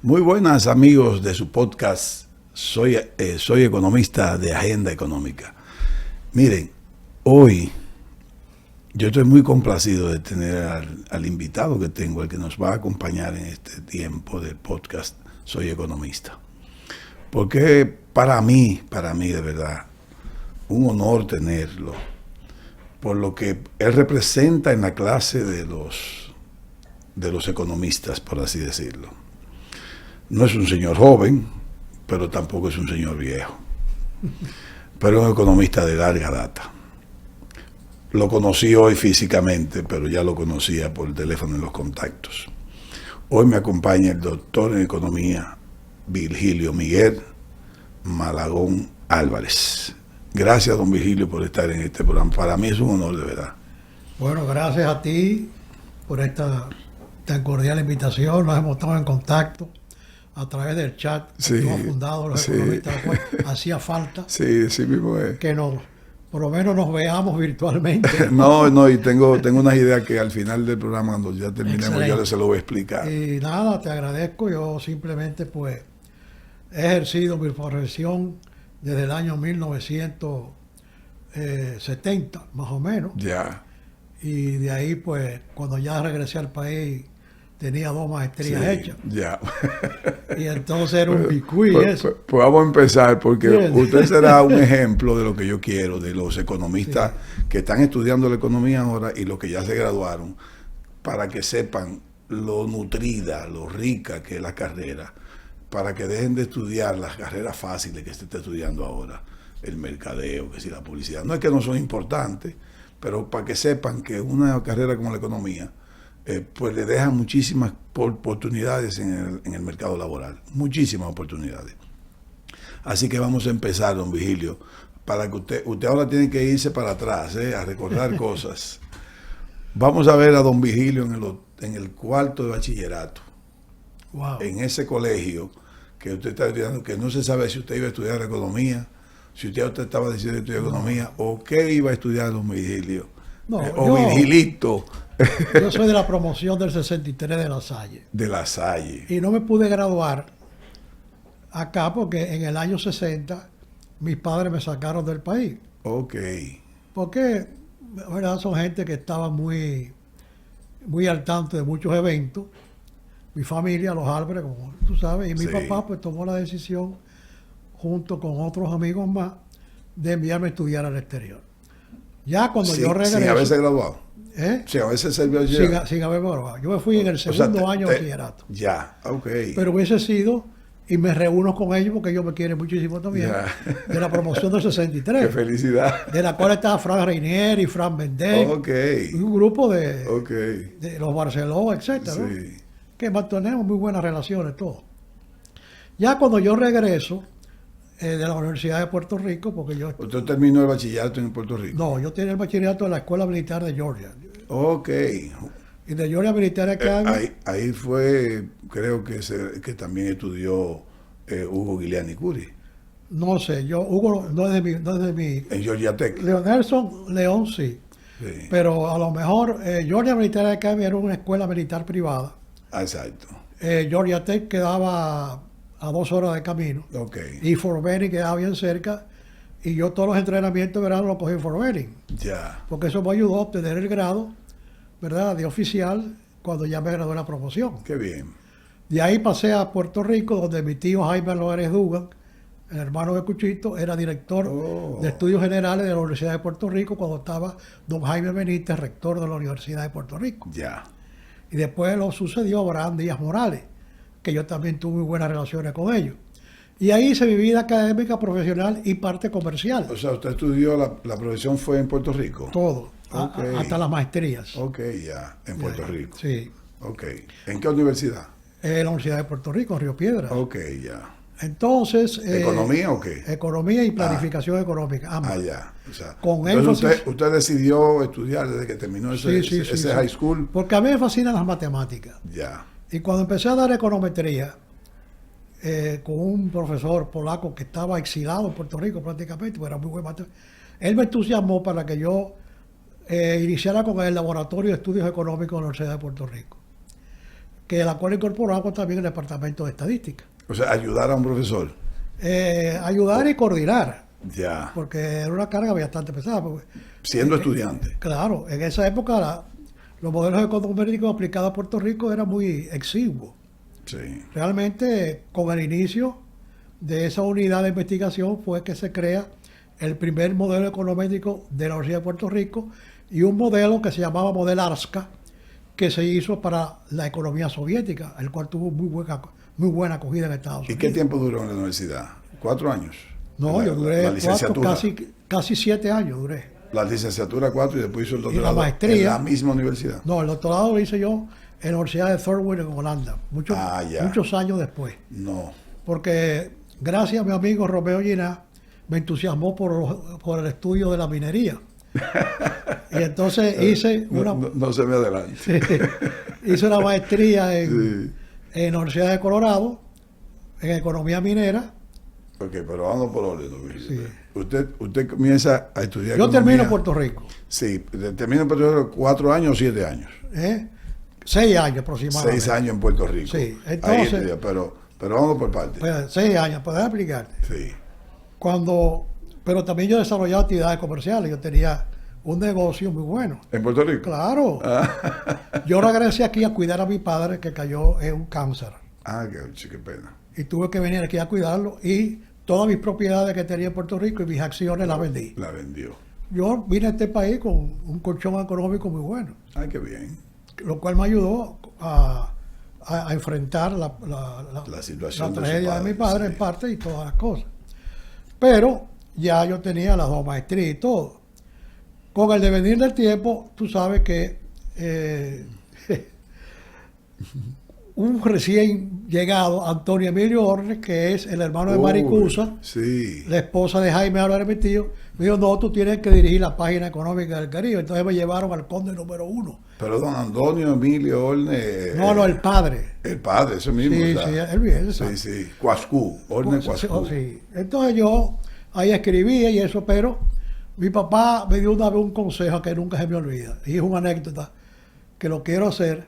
Muy buenas amigos de su podcast, soy economista de Agenda Económica. Miren, hoy yo estoy muy complacido de tener al invitado que tengo, el que nos va a acompañar en este tiempo del podcast Soy Economista. Porque para mí de verdad, un honor tenerlo, por lo que él representa en la clase de los economistas, por así decirlo. No es un señor joven, pero tampoco es un señor viejo. Pero es un economista de larga data. Lo conocí hoy físicamente, pero ya lo conocía por el teléfono en los contactos. Hoy me acompaña el doctor en economía Virgilio Miguel Malagón Álvarez. Gracias, don Virgilio, por estar en este programa. Para mí es un honor, de verdad. Bueno, gracias a ti por esta tan cordial invitación. Nos hemos estado en contacto a través del chat que tú has fundado, los economistas. Hacía falta sí mismo es. Que por lo menos nos veamos virtualmente. No, y tengo unas ideas que al final del programa, cuando ya terminemos, excelente, yo se lo voy a explicar. Y nada, te agradezco. Yo simplemente pues he ejercido mi profesión desde el año 1970, más o menos. Ya. Y de ahí pues cuando ya regresé al país tenía 2 maestrías hechas. Ya. Y entonces era un bicuí eso. Pues vamos a empezar, porque bien, usted será un ejemplo de lo que yo quiero, de los economistas que están estudiando la economía ahora y los que ya se graduaron, para que sepan lo nutrida, lo rica que es la carrera, para que dejen de estudiar las carreras fáciles que se está estudiando ahora, el mercadeo, que si la publicidad. No es que no son importantes, pero para que sepan que una carrera como la economía, pues le dejan muchísimas oportunidades en el mercado laboral, muchísimas oportunidades. Así que vamos a empezar, don Virgilio, para que usted ahora tiene que irse para atrás, a recordar cosas. Vamos a ver a don Virgilio en el cuarto de bachillerato. Wow. En ese colegio que usted está estudiando, que no se sabe si usted iba a estudiar economía, si usted estaba decidiendo estudiar economía, o qué iba a estudiar don Virgilio, o Virgilito. Yo soy de la promoción del 63 de La Salle. De La Salle. Y no me pude graduar acá porque en el año 60 mis padres me sacaron del país. Ok. Porque, ¿verdad? Son gente que estaba muy al tanto de muchos eventos. Mi familia, los Álvarez, como tú sabes, y mi papá pues tomó la decisión, junto con otros amigos más, de enviarme a estudiar al exterior. Ya cuando yo regresé... Sin haberse graduado. Sin haberse servido sin haberme graduado. Yo me fui en el segundo año de bachillerato. Ya, ok. Pero hubiese sido, y me reúno con ellos porque ellos me quieren muchísimo también, de la promoción del 63. ¡Qué felicidad! De la cual estaba Fran Reinier y Fran Mendez. Okay. Y un grupo de los Barceló, etcétera, ¿no? Que mantenemos muy buenas relaciones todos. Ya cuando yo regreso de la Universidad de Puerto Rico, porque yo... ¿Usted terminó el bachillerato en Puerto Rico? No, yo tenía el bachillerato en la Escuela Militar de Georgia. Ok. Y de Georgia Military Academy... ahí fue, creo que también estudió Hugo Giuliani Curi. No sé, Hugo no es de mi... En Georgia Tech. Nelson León sí. Pero a lo mejor Georgia Military Academy era una escuela militar privada. Exacto. Georgia Tech quedaba a 2 horas de camino. Y Fort Benning quedaba bien cerca. Y yo todos los entrenamientos de verano los cogí en Fort Benning. Ya. Porque eso me ayudó a obtener el grado, ¿verdad?, de oficial cuando ya me gradué de la promoción. Qué bien. De ahí pasé a Puerto Rico, donde mi tío Jaime Álvarez Dugan, el hermano de Cuchito, era director de estudios generales de la Universidad de Puerto Rico cuando estaba don Jaime Benítez, rector de la Universidad de Puerto Rico. Ya. Y después lo sucedió Abraham Díaz Morales, que yo también tuve muy buenas relaciones con ellos. Y ahí hice mi vida académica, profesional y parte comercial. O sea, usted estudió, la profesión fue en Puerto Rico. Todo, hasta las maestrías. Ok, ya, en Puerto Rico. Sí. Ok. ¿En qué universidad? En la Universidad de Puerto Rico, en Río Piedras. Ok, ya. Entonces... ¿Economía o qué? Economía y planificación económica, ambas. Ya. O sea, con entonces usted decidió estudiar desde que terminó ese high school. Porque a mí me fascinan las matemáticas. Ya. Y cuando empecé a dar econometría, con un profesor polaco que estaba exilado en Puerto Rico prácticamente, pues era muy buen matemático, él me entusiasmó para que yo iniciara con el Laboratorio de Estudios Económicos de la Universidad de Puerto Rico. que la cual incorporamos también el Departamento de Estadística. O sea, ayudar a un profesor. Ayudar y coordinar. Ya. Porque era una carga bastante pesada. Siendo estudiante. Claro, en esa época los modelos econométricos aplicados a Puerto Rico eran muy exiguos. Sí. Realmente, con el inicio de esa unidad de investigación fue que se crea el primer modelo econométrico de la Universidad de Puerto Rico y un modelo que se llamaba Modelo ARSCA, que se hizo para la economía soviética, el cual tuvo muy buena acogida en Estados Unidos. ¿Y qué tiempo duró en la universidad? ¿4 años? No, yo duré la licenciatura. casi 7 años duré. La licenciatura 4 y después hizo el doctorado. Y la maestría. ¿En la misma universidad? No, el doctorado lo hice yo en la Universidad de Thornwood en Holanda, muchos años después. No. Porque gracias a mi amigo Romeo Giná, me entusiasmó por el estudio de la minería. Y entonces hice una... No se me adelante. Sí, hice una maestría en la Universidad de Colorado, en economía minera. Ok, pero vamos por orden. Sí. Usted comienza a estudiar Yo economía. termino en Puerto Rico. Sí, termino en Puerto Rico 4 años o 7 años. 6 años aproximadamente. 6 años en Puerto Rico. Sí, entonces... Ahí, pero vamos por partes. Pues, 6 años, ¿puedes explicarte? Sí. Pero también yo desarrollaba actividades comerciales. Yo tenía un negocio muy bueno. ¿En Puerto Rico? Claro. Yo regresé aquí a cuidar a mi padre que cayó en un cáncer. Qué pena. Y tuve que venir aquí a cuidarlo y todas mis propiedades que tenía en Puerto Rico y mis acciones las vendí. La vendió. Yo vine a este país con un colchón económico muy bueno. Qué bien. Lo cual me ayudó a enfrentar la situación la tragedia de mi padre, sí, en parte, y todas las cosas. Pero ya yo tenía las 2 maestrías y todo. Con el devenir del tiempo, tú sabes que un recién llegado, Antonio Emilio Ornes, que es el hermano de Maricusa, sí, la esposa de Jaime Álvarez, mi tío, me dijo, no, tú tienes que dirigir la página económica del Caribe. Entonces me llevaron al conde número 1. Pero don Antonio Emilio Ornes... No, el padre. El padre, eso mismo. Sí, ¿sabes? sí, él bien. Sí. Cuascú, Ornes Cuascú. Sí. Entonces yo ahí escribía y eso, pero mi papá me dio una vez un consejo que nunca se me olvida. Y es una anécdota que lo quiero hacer,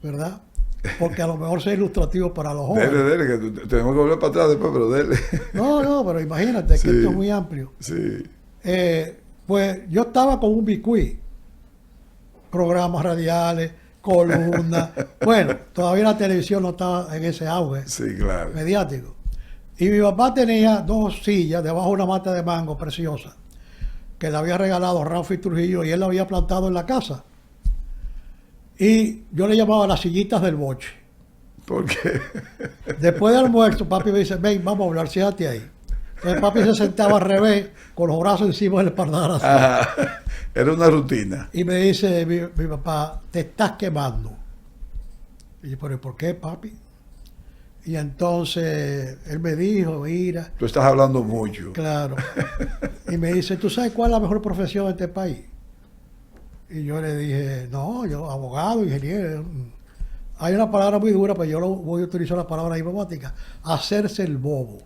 ¿verdad? Porque a lo mejor sea ilustrativo para los jóvenes. Dele, que tenemos que volver para atrás después, pero dele. No, pero imagínate que esto es muy amplio. Sí. Pues yo estaba con un bicuí, programas radiales, columnas. Bueno, todavía la televisión no estaba en ese auge mediático. Y mi papá tenía 2 sillas debajo de una mata de mango preciosa que le había regalado Rafi Trujillo y él la había plantado en la casa. Y yo le llamaba las sillitas del boche. ¿Por qué? Después del almuerzo, papi me dice, ven, vamos a hablar, siéntate ahí. Entonces papi se sentaba al revés, con los brazos encima del espaldar. Era una rutina. Y me dice mi papá, te estás quemando. Y yo, ¿pero por qué, papi? Y entonces él me dijo, mira... Tú estás hablando mucho. Claro. Y me dice, ¿tú sabes cuál es la mejor profesión de este país? Y yo le dije, no, yo abogado, ingeniero. Hay una palabra muy dura, pero yo voy a utilizar la palabra diplomática. Hacerse el bobo.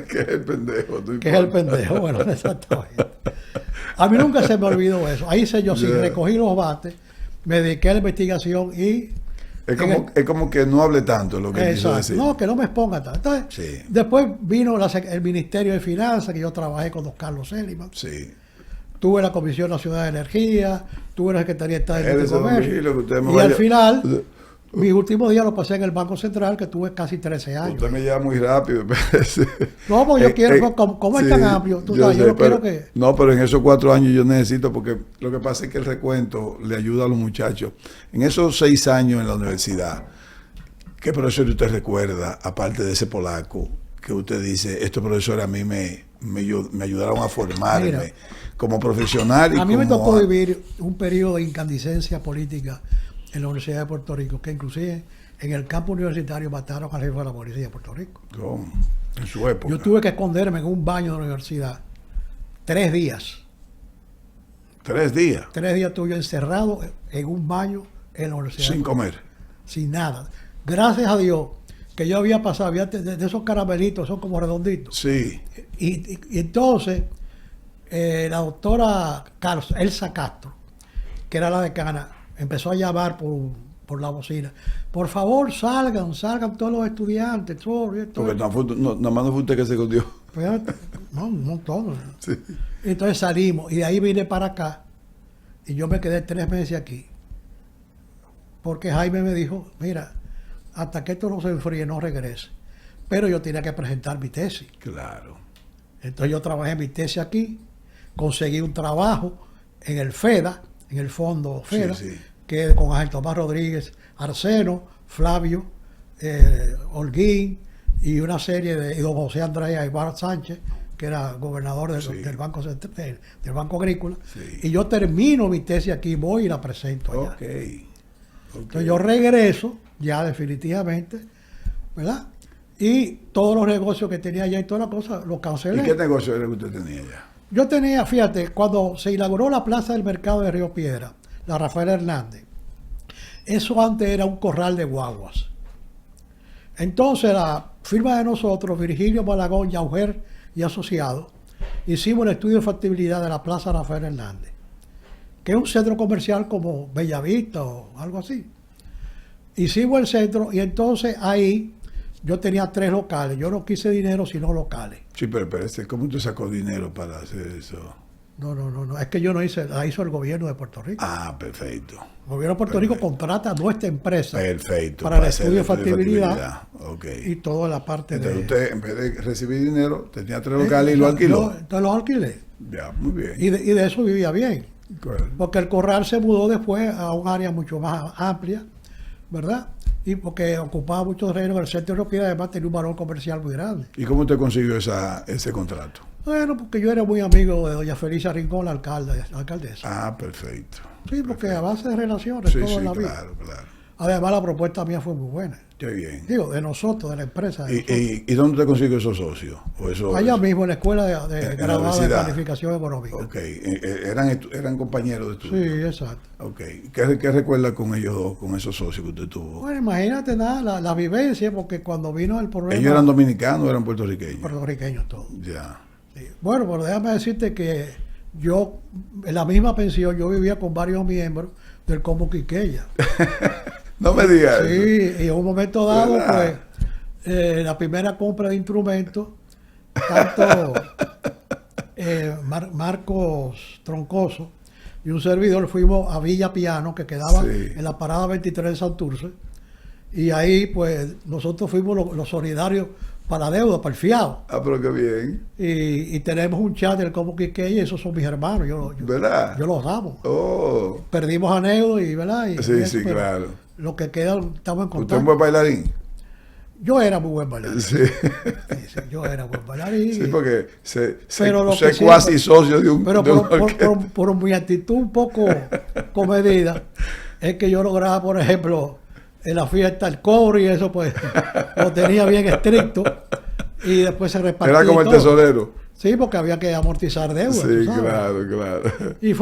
Que es el pendejo. Que es el pendejo, bueno, exactamente. A mí nunca se me olvidó eso. Ahí hice yo, sí, recogí los bates, me dediqué a la investigación y... Es como que no hable tanto lo que quiso decir. No, que no me exponga tanto. Entonces, después vino el Ministerio de Finanzas, que yo trabajé con don Carlos Seliman. Sí. Tuve la Comisión Nacional de Energía, tuve la Secretaría de Estado de Comercio. Y al final, mis últimos días los pasé en el Banco Central, que tuve casi 13 años. Usted me lleva muy rápido. No, porque yo quiero, como es tan amplio, tú sabes, yo no quiero que... No, pero en esos 4 años yo necesito, porque lo que pasa es que el recuento le ayuda a los muchachos. En esos 6 años en la universidad, ¿qué profesor usted recuerda, aparte de ese polaco, que usted dice, estos profesores a mí me ayudaron a formarme? Mira, como profesional? A mí me tocó vivir un periodo de incandescencia política en la Universidad de Puerto Rico, que inclusive en el campo universitario mataron al jefe de la policía de Puerto Rico. En su época. Yo tuve que esconderme en un baño de la universidad 3 días. 3 días. 3 días estuve encerrado en un baño en la universidad. Sin comer. Sin nada. Gracias a Dios que yo había pasado, de esos caramelitos, son como redonditos. Sí. Y entonces, la doctora Elsa Castro, que era la decana, empezó a llamar por por la bocina. Por favor, salgan todos los estudiantes. Porque nada más no fue usted que se escondió. No, un montón. Sí. Entonces salimos y de ahí vine para acá y yo me quedé 3 meses aquí. Porque Jaime me dijo, mira, hasta que esto no se enfríe, no regrese. Pero yo tenía que presentar mi tesis. Claro. Entonces yo trabajé mi tesis aquí, conseguí un trabajo en el FEDA, en el fondo FEDA, sí. que es con Ángel Tomás Rodríguez, Arseno, Flavio, Holguín y una serie de y don José Andrea Ibarra Sánchez, que era gobernador del Banco Central, del Banco Agrícola. Sí. Y yo termino mi tesis aquí, voy y la presento allá. Okay. Entonces yo regreso, ya definitivamente, ¿verdad? Y todos los negocios que tenía allá y todas las cosas los cancelé. ¿Y qué negocio era que usted tenía allá? Yo tenía, fíjate, cuando se inauguró la Plaza del Mercado de Río Piedra, la Rafael Hernández, eso antes era un corral de guaguas. Entonces la firma de nosotros, Virgilio Malagón, Yauger y Asociados, hicimos el estudio de factibilidad de la Plaza Rafael Hernández, que es un centro comercial como Bellavista o algo así. Hicimos el centro y entonces ahí yo tenía 3 locales. Yo no quise dinero sino locales. Sí, pero ¿cómo usted sacó dinero para hacer eso? No. Es que yo no hice, la hizo el gobierno de Puerto Rico. Ah, perfecto. El gobierno de Puerto Rico contrata a nuestra empresa para el estudio de factibilidad Okay. y toda la parte Entonces de... usted, en vez de recibir dinero, tenía 3 locales y lo alquiló. Entonces los alquilé. Ya, muy bien. Y de eso vivía bien. Claro. Porque el corral se mudó después a un área mucho más amplia, ¿verdad? Y porque ocupaba mucho terreno en el centro de Río, además tenía un valor comercial muy grande. ¿Y cómo usted consiguió ese contrato? Bueno, porque yo era muy amigo de doña Felicia Rincón, la alcaldesa. Ah, perfecto. Sí, porque perfecto. a base de relaciones, todo en la vida. Claro. Además, la propuesta mía fue muy buena. Qué bien. Digo, de nosotros, de la empresa. ¿Y dónde usted consiguió esos socios? Allá mismo, en la escuela de graduados de universidad. Planificación Económica. Ok. ¿Eran compañeros de estudio? Sí, exacto. Ok. ¿Qué recuerda con ellos dos, con esos socios que usted tuvo? Bueno, imagínate la vivencia, porque cuando vino el problema... ¿Ellos eran dominicanos o eran puertorriqueños? Puertorriqueños todos. Ya. Sí. Bueno, pero déjame decirte que yo, en la misma pensión, yo vivía con varios miembros del Combo Quiqueya. No me digas. Sí, y en un momento dado, ¿verdad? pues, la primera compra de instrumentos, tanto Marcos Troncoso y un servidor fuimos a Villa Piano, que quedaba en la parada 23 de Santurce, y ahí, pues, nosotros fuimos los solidarios para la deuda, para el fiado. Ah, pero qué bien. Y tenemos un chat del Combo Quiqueya y esos son mis hermanos. ¿Verdad? Yo los amo. Oh. Perdimos a Neudo y, ¿verdad? Y Sí, claro. Lo que queda, estamos en contacto. ¿Usted es un buen bailarín? Yo era muy buen bailarín. Sí. Sí, yo era buen bailarín. Sí, porque sé sí, cuasi socio de un... Pero por mi actitud un poco comedida, es que yo lograba, por ejemplo, en la fiesta el cobre y eso, pues, lo tenía bien estricto y después se repartía. Era como el todo. tesorero. Sí, porque había que amortizar deudas. Sí, claro. Y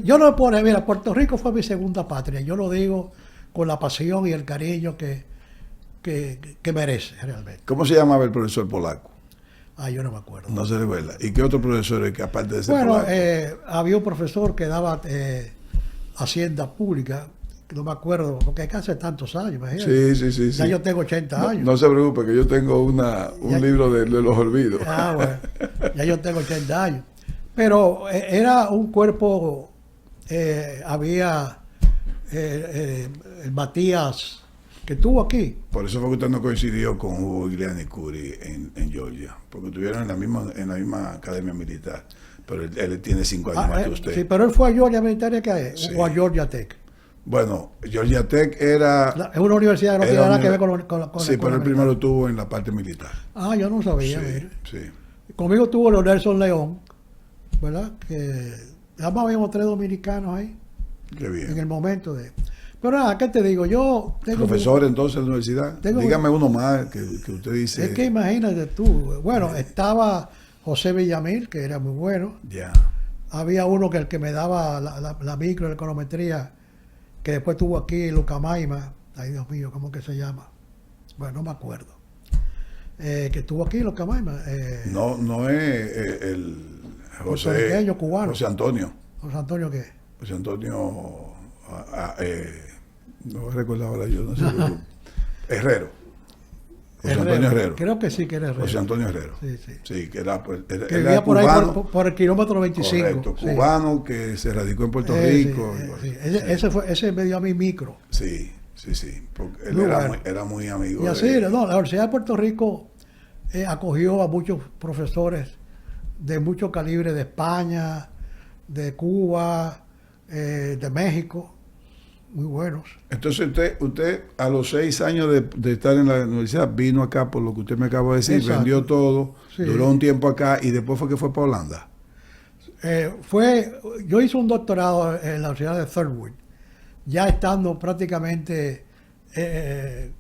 yo no puedo, mira, Puerto Rico fue mi segunda patria. Yo lo digo con la pasión y el cariño que merece realmente. ¿Cómo se llamaba el profesor polaco? Yo no me acuerdo. No se recuerda. ¿Y qué otro profesor es que aparte de ser bueno, polaco? había un profesor que daba Hacienda Pública, que no me acuerdo, porque hace tantos años, imagínate. Sí. Ya yo tengo 80 años. No se preocupe, que yo tengo un libro de los olvidos. Bueno, ya yo tengo 80 años. Pero era un cuerpo, había el Matías, que estuvo aquí. Por eso fue que usted no coincidió con Hugo Giuliani Curi en Georgia, porque estuvieron en la misma academia militar, pero él tiene 5 años más que usted. Sí, pero él fue a Georgia Militar o a Georgia Tech. Bueno, Georgia Tech era... Es una universidad que no tiene nada que ver con sí, pero él primero estuvo en la parte militar. Yo no sabía. Sí. Conmigo estuvo los Nelson León, ¿verdad? Que además habíamos 3 dominicanos ahí. Qué bien. En el momento de... Pero nada, ¿qué te digo? Yo tengo... Profesor entonces de la universidad. Dígame uno más que usted dice... Es que imagínate tú. Bueno, estaba José Villamil, que era muy bueno. Ya. Había uno que el que me daba la micro, la econometría, que después estuvo aquí en Lucamaima. Ay, Dios mío, ¿cómo que se llama? Bueno, no me acuerdo. Que estuvo aquí en Lucamaima. No es el cubano. José Antonio. ¿José Antonio qué? José Antonio... No recordaba yo, no sé. Herrero. José Antonio Herrero. Creo que sí que era Herrero. José Antonio Herrero. Sí, sí. Sí, que era, pues, que vivía por cubano, ahí por el kilómetro 25. Correcto, sí. cubano que se radicó en Puerto Rico. Sí. Ese me dio a mí micro. Sí. Porque él era muy amigo. Y así, la Universidad de Puerto Rico acogió a muchos profesores de mucho calibre de España, de Cuba, de México, muy buenos. Entonces usted a los 6 años de estar en la universidad vino acá por lo que usted me acaba de decir, Exacto. vendió todo, Sí. duró un tiempo acá y después fue que fue para Holanda. Yo hice un doctorado en la Universidad de Thurwood, ya estando prácticamente en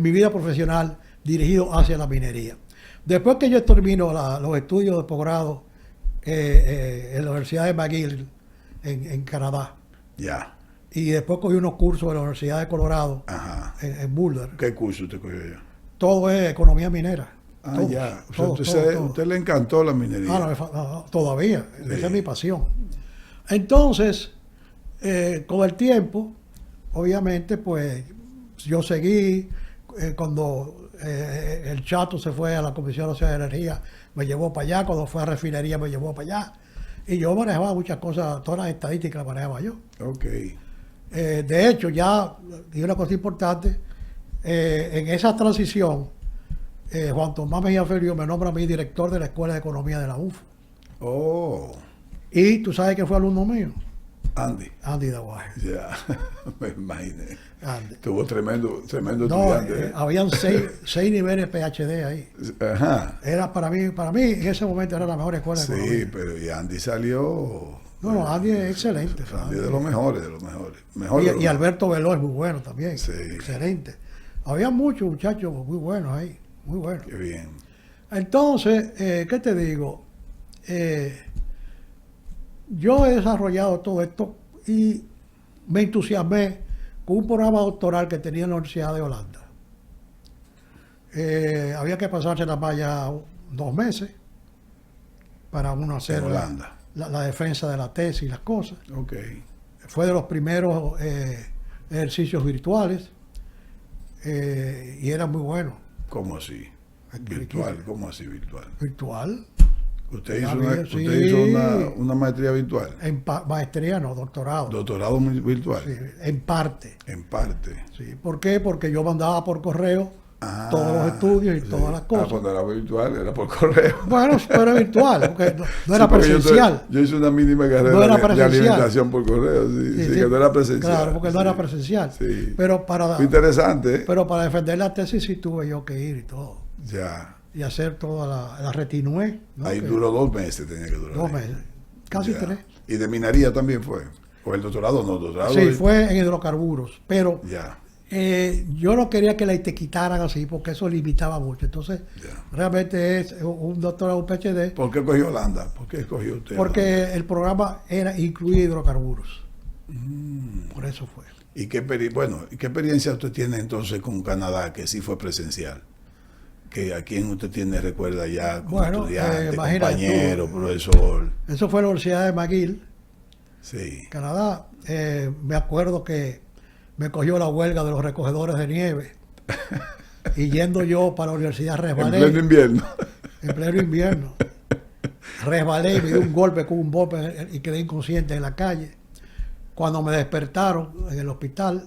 mi vida profesional dirigido hacia la minería. Después que yo termino los estudios de posgrado en la Universidad de McGill en Canadá, Ya. y después cogí unos cursos en la Universidad de Colorado Ajá. en Boulder. ¿Qué curso usted cogió ya? Todo es economía minera. Ah, Todo, ya. O sea, todo, usted le encantó la minería. No, todavía, Sí. esa es mi pasión. Entonces, con el tiempo, obviamente, pues yo seguí, cuando el Chato se fue a la Comisión Nacional de Energía, me llevó para allá, cuando fue a refinería me llevó para allá, y yo manejaba muchas cosas, todas las estadísticas las manejaba yo. Ok. De hecho, ya, y una cosa importante, en esa transición, Juan Tomás Mejía Ferio me nombra a mí director de la Escuela de Economía de la UFO. Oh, Y tú sabes que fue alumno mío, Andy de Aguaje. Ya, me imaginé. Andy. Tuvo tremendo No, estudiante. habían seis niveles PhD ahí. Ajá. Era para mí en ese momento era la mejor escuela de Sí, economía. pero y Andy salió. No, Andy es excelente. Andy de los mejores, Mejor de los Y Alberto Veló es muy bueno también. Sí. Excelente. Había muchos muchachos muy buenos ahí, muy buenos. Qué bien. Entonces, ¿qué te digo? Yo he desarrollado todo esto y me entusiasmé con un programa doctoral que tenía en la Universidad de Holanda. Había que pasarse la malla 2 meses para uno hacer En Holanda. la defensa de la tesis y las cosas. Ok. Fue de los primeros ejercicios virtuales y era muy bueno. ¿Cómo así? Virtual, ¿cómo así virtual? Virtual. Usted Ya hizo, sí. usted hizo una maestría virtual. Maestría no, doctorado. Doctorado virtual. Sí, en parte. En parte. Sí. ¿Por qué? Porque yo mandaba por correo Ah, todos los estudios y sí. todas las cosas. Cuando era virtual, era por correo. Bueno, pero era virtual, porque no era Sí, porque presencial. Yo hice una mínima carrera No era de presencial. alimentación por correo, sí, que no era presencial. Claro, porque no sí. era presencial. Sí. Pero Fue interesante, ¿eh? pero para defender la tesis sí tuve yo que ir y todo. Ya. Y hacer toda la retinué. ¿no? Ahí Que- duró 2 meses, tenía que durar. 2 ahí. meses. Casi Ya. 3. Y de minería también fue. O el doctorado, no, doctorado. Sí, fue en hidrocarburos. Pero Ya, yo no quería que la te quitaran así porque eso limitaba mucho. Entonces, ya. realmente es un doctorado, un PhD, ¿Por qué cogió Holanda? ¿Por qué escogió usted porque el programa era incluir hidrocarburos. Holanda? Por eso fue. ¿Y qué experiencia usted tiene entonces con Canadá, que sí fue presencial? Que ¿A quién usted recuerda ya como Bueno, estudiante, imagínate compañero, tú, profesor? Eso fue en la Universidad de McGill, Sí. Canadá. Me acuerdo que me cogió la huelga de los recogedores de nieve. Y yendo yo para la universidad En resbalé. pleno invierno. En pleno invierno. Resbalé y me di un golpe con un bope y quedé inconsciente en la calle. Cuando me despertaron en el hospital,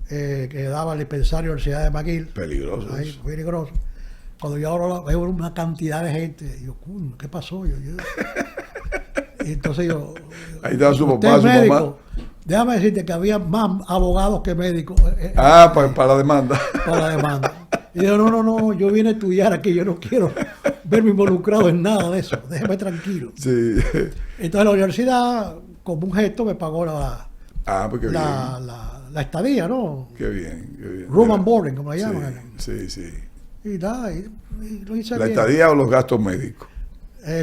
que daba el dispensario de la Universidad de McGill, Peligroso. ahí, eso. peligroso. Cuando yo ahora veo una cantidad de gente, yo, "Coño, ¿qué pasó?" Y entonces yo, Ahí estaba su "Usted papá, es su médico". mamá. Déjame decirte que había más abogados que médicos Para la demanda. para la demanda. Y yo, no, yo vine a estudiar aquí, yo no quiero verme involucrado en nada de eso, déjeme tranquilo. Sí. Entonces la universidad, como un gesto, me pagó la Porque bien. estadía, ¿no? Qué bien, qué bien. Room and boarding, como le llaman. Sí, sí. Y nada, y lo hice ¿La bien. estadía o los gastos médicos?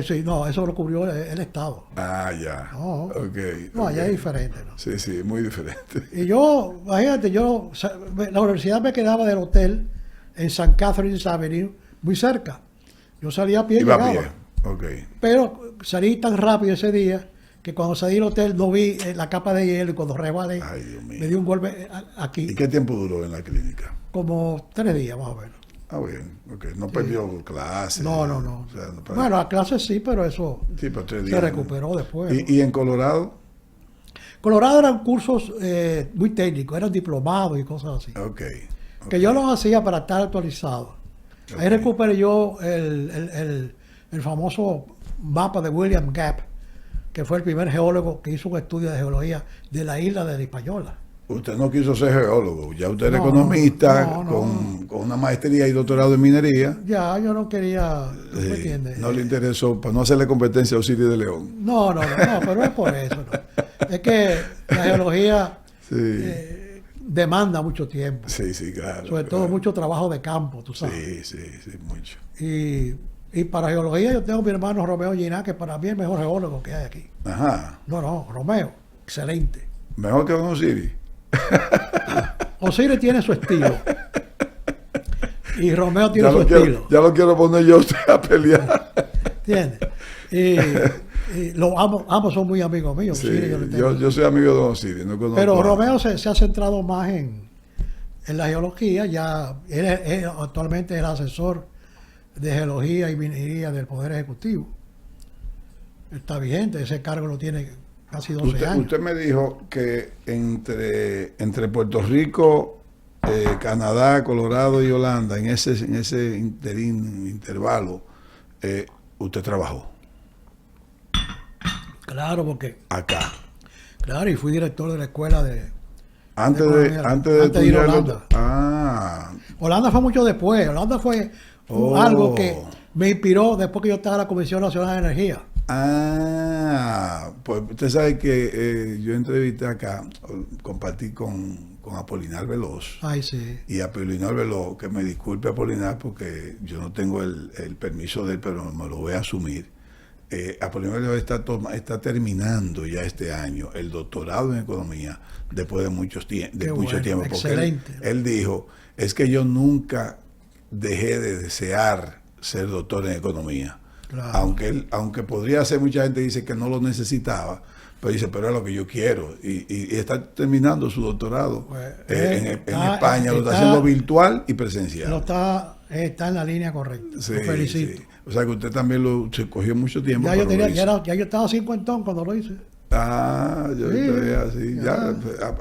Sí, no, eso lo cubrió el Estado. Ah, ya. No, Ok. no, allá ok. es diferente, ¿no? Sí, sí, muy diferente. Y yo, imagínate, la universidad me quedaba del hotel en St. Catherine's Avenue, muy cerca. Yo salía a pie y Iba a llegaba. pie. Ok. Pero salí tan rápido ese día que cuando salí del hotel no vi la capa de hielo y cuando rebalé Ay, Dios mío. me dio un golpe aquí. ¿Y qué tiempo duró en la clínica? Como 3 días más o menos. Ah, bien, ok. No perdió clases. No. O sea, no perdió. Bueno, a clases sí, pero eso Sí, pero 3 se días. recuperó después. ¿no? ¿Y en Colorado? Colorado eran cursos muy técnicos, eran diplomados y cosas así. Ok. Que yo los hacía para estar actualizado. Ahí Ok. recuperé yo el famoso mapa de William Gap, que fue el primer geólogo que hizo un estudio de geología de la isla de la Hispaniola. Usted no quiso ser geólogo, ya usted era No, economista no. con una maestría y doctorado en minería. Ya, yo no quería, ¿tú me entiendes? No le interesó para no hacerle competencia a Osiris de León. No, pero no es por eso. No. Es que la geología Sí, demanda mucho tiempo, sí, claro. sobre todo claro. mucho trabajo de campo, tú sabes. Sí, mucho. Y para geología yo tengo a mi hermano Romeo Giná, que para mí es el mejor geólogo que hay aquí. Ajá. No, Romeo, excelente. Mejor que un Osiris. Osiris tiene su estilo. Y Romeo tiene su estilo. Ya lo quiero poner yo a usted a pelear. ¿Entiendes? Y ambos son muy amigos míos. Sí, Osiris, yo le tengo. yo soy amigo de Don Osiris. No conozco Pero a- Romeo se ha centrado más en la geología. Ya él actualmente es el asesor de geología y minería del Poder Ejecutivo. Está vigente, ese cargo lo tiene casi 12 años. Usted me dijo que entre Puerto Rico, Canadá, Colorado y Holanda, en ese intervalo, usted trabajó Claro, porque acá. claro, y fui director de la escuela de Antes economía, de antes de ir a estudiar lo- Holanda. Ah, Holanda fue mucho después. Holanda fue algo que me inspiró después que yo estaba en la Comisión Nacional de Energía. pues usted sabe que yo entrevisté acá, compartí con Apolinar Veloz. Ay, sí. Y Apolinar Veloz, que me disculpe Apolinar porque yo no tengo el permiso de él, pero me lo voy a asumir. Apolinar Veloz está terminando ya este año el doctorado en economía después de mucho Bueno, tiempo. Porque excelente. él dijo, es que yo nunca dejé de desear ser doctor en economía. Claro. Aunque podría ser, mucha gente dice que no lo necesitaba, pero dice, pero es lo que yo quiero. Y está terminando su doctorado Pues, en España, lo está haciendo virtual y presencial. Está en la línea correcta. Sí, Lo felicito. sí. O sea que usted también se cogió mucho tiempo. Ya yo, pero lo hizo. ya yo estaba cincuentón cuando lo hice. Yo Sí, estoy así. ya.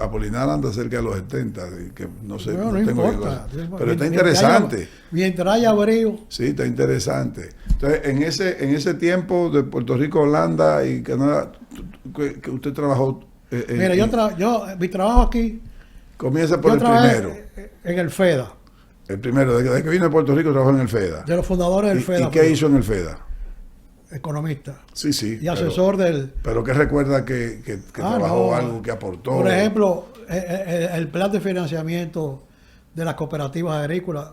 Apolinar anda cerca de los 70, que no sé, Bueno, no no tengo importa. pero está interesante. Mientras haya brío. Sí, está interesante. Entonces, en ese tiempo de Puerto Rico, Holanda y Canadá, que usted trabajó. Mira, mi trabajo aquí, Comienza por yo el trabajé primero. en el FEDA, El primero, desde que vine a Puerto Rico, trabajó en el FEDA. de los fundadores del FEDA. ¿Y qué hizo en el FEDA? Economista. Sí. Y asesor del... Pero que recuerda que trabajó no. algo, que aportó. Por ejemplo, el plan de financiamiento de las cooperativas agrícolas,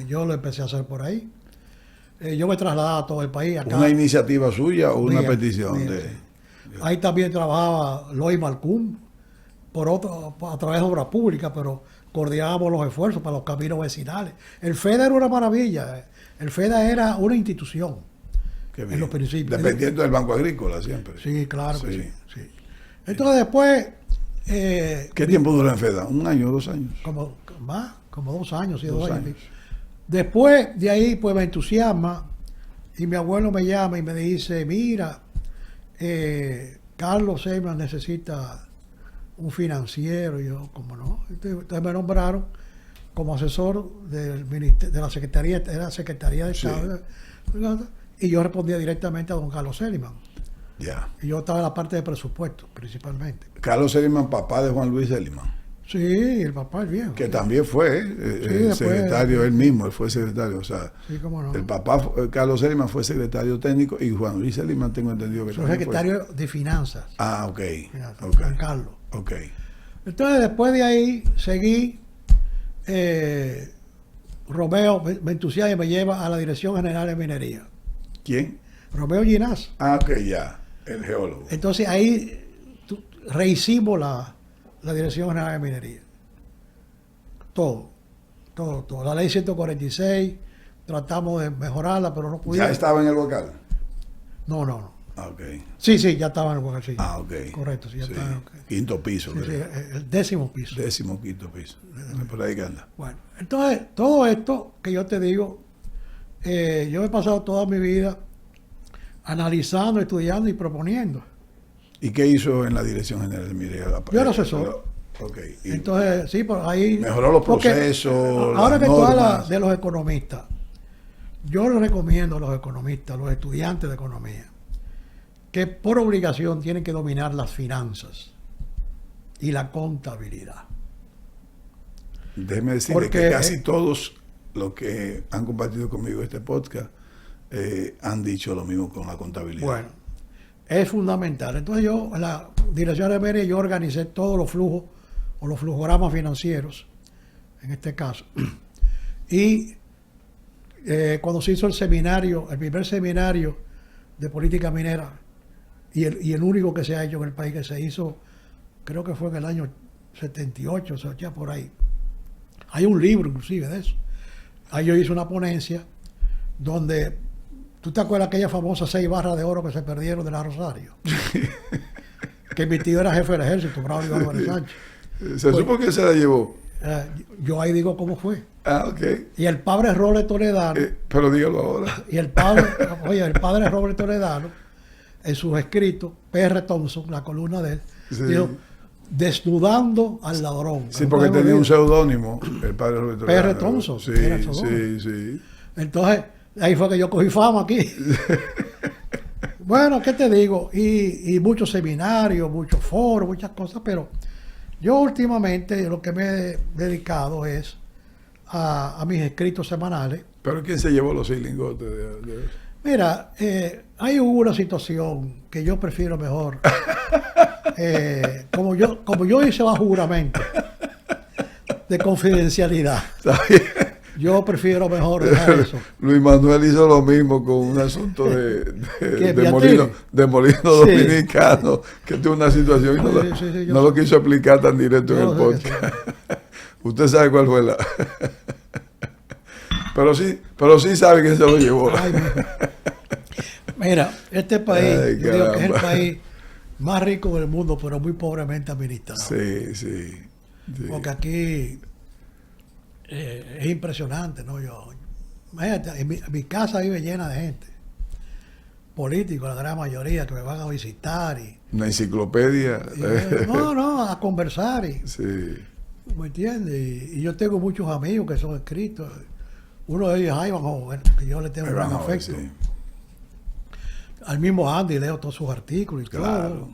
yo lo empecé a hacer por ahí. Yo me trasladaba a todo el país. Acá. ¿Una iniciativa suya o una Mía, petición? mía, sí. Ahí también trabajaba Loy Malcum, a través de obras públicas, pero coordinábamos los esfuerzos para los caminos vecinales. El FEDA era una maravilla. El FEDA era una institución. Qué bien. En los principios. Dependiendo del Banco Agrícola siempre. Sí, claro que Sí. sí. Entonces después... ¿Qué tiempo duró en FEDA? ¿1 año, 2 años? como 2 años, sí, 2 2 años. años. Después de ahí, pues me entusiasma y mi abuelo me llama y me dice, mira, Carlos Seyman necesita un financiero. Y yo, ¿cómo no? Entonces me nombraron como asesor del ministerio, de la Secretaría de Estado. Y yo respondía directamente a don Carlos Seyman. Ya. Y yo estaba en la parte de presupuesto, principalmente. Carlos Seliman, papá de Juan Luis Seliman, Sí, el papá, el viejo. que también fue después- secretario, él mismo, él fue secretario. O sea, Sí, cómo no. el papá, Carlos Seliman, fue secretario técnico y Juan Luis Seliman, tengo entendido que Soy también fue. secretario de Finanzas. Ah, ok. Juan Carlos. Ok. Entonces, después de ahí, seguí. Romeo me entusiasma y me lleva a la Dirección General de Minería. ¿Quién? Romeo Ginás. Ah, ok, ya. El geólogo. Entonces, ahí rehicimos la Dirección General de Minería. Todo. La ley 146, tratamos de mejorarla, pero no ¿Ya pudimos. estaba en el local? No. Ah, ok. Sí, ya estaba en el Boca, sí. Ah, ok. Correcto, sí, ya Sí. estaba. Quinto piso, Sí, creo. el 10º piso. 15º piso. Por ahí que anda. Bueno, entonces, todo esto que yo te digo, yo he pasado toda mi vida analizando, estudiando y proponiendo. ¿Y qué hizo en la Dirección General de Minería? Yo era asesor. Ok. Y Entonces, sí, por ahí... mejoró los porque procesos, ahora las que tú hablas normas. de los economistas, yo les recomiendo a los economistas, a los estudiantes de economía, que por obligación tienen que dominar las finanzas y la contabilidad. Déjeme decirle Porque, que casi todos los que han compartido conmigo este podcast han dicho lo mismo con la contabilidad. Bueno, es fundamental. Entonces yo, en la Dirección de Minería, yo organicé todos los flujos o los flujogramas financieros, en este caso. Y cuando se hizo el seminario, el primer seminario de política minera, y el único que se ha hecho en el país, que se hizo, creo que fue en el año 78, o sea, ya por ahí. Hay un libro inclusive de eso. Ahí yo hice una ponencia donde, ¿tú te acuerdas aquella famosa 6 barras de oro que se perdieron de la Rosario? Que mi tío era jefe del ejército, Bravo Iván Álvarez Sánchez. ¿Se supo que se la llevó? Yo ahí digo cómo fue. Ah, ok. Y el padre Robert Toledano, Pero dígalo ahora. y el padre Robert Toledano, en sus escritos, P.R. Thompson, la columna de él, Sí. dijo, desnudando al ladrón. Sí, porque tenía un seudónimo, el padre Roberto. P.R. Thompson. Sí, era el seudónimo. sí. Entonces, ahí fue que yo cogí fama aquí. Bueno, ¿qué te digo? Y muchos seminarios, muchos foros, muchas cosas, pero yo últimamente lo que me he dedicado es a mis escritos semanales. ¿Pero quién se llevó los 6 lingotes de eso? Mira, hay una situación que yo prefiero mejor. Como yo hice bajo juramento de confidencialidad, Está bien. yo prefiero mejor dejar eso. Luis Manuel hizo lo mismo con un asunto de Beatriz. molino Sí. dominicano, que tuvo una situación y Sí, yo no sé. lo quiso explicar tan directo en Yo el sé que podcast. Usted sabe cuál fue la... pero sí sabe quién se lo llevó. Ay, mira, este país, Ay, yo digo que es el caramba. país más rico del mundo, pero muy pobremente administrado. Sí. Porque aquí es impresionante, ¿no? Imagínate, mi casa vive llena de gente, políticos, la gran mayoría, que me van a visitar Una enciclopedia. a conversar, Sí. ¿me entiendes? Y yo tengo muchos amigos que son escritos. Uno de ellos es Ivanhoe, que yo le tengo un gran Ivanhoe, afecto. sí. Al mismo Andy leo todos sus artículos y Claro. todo.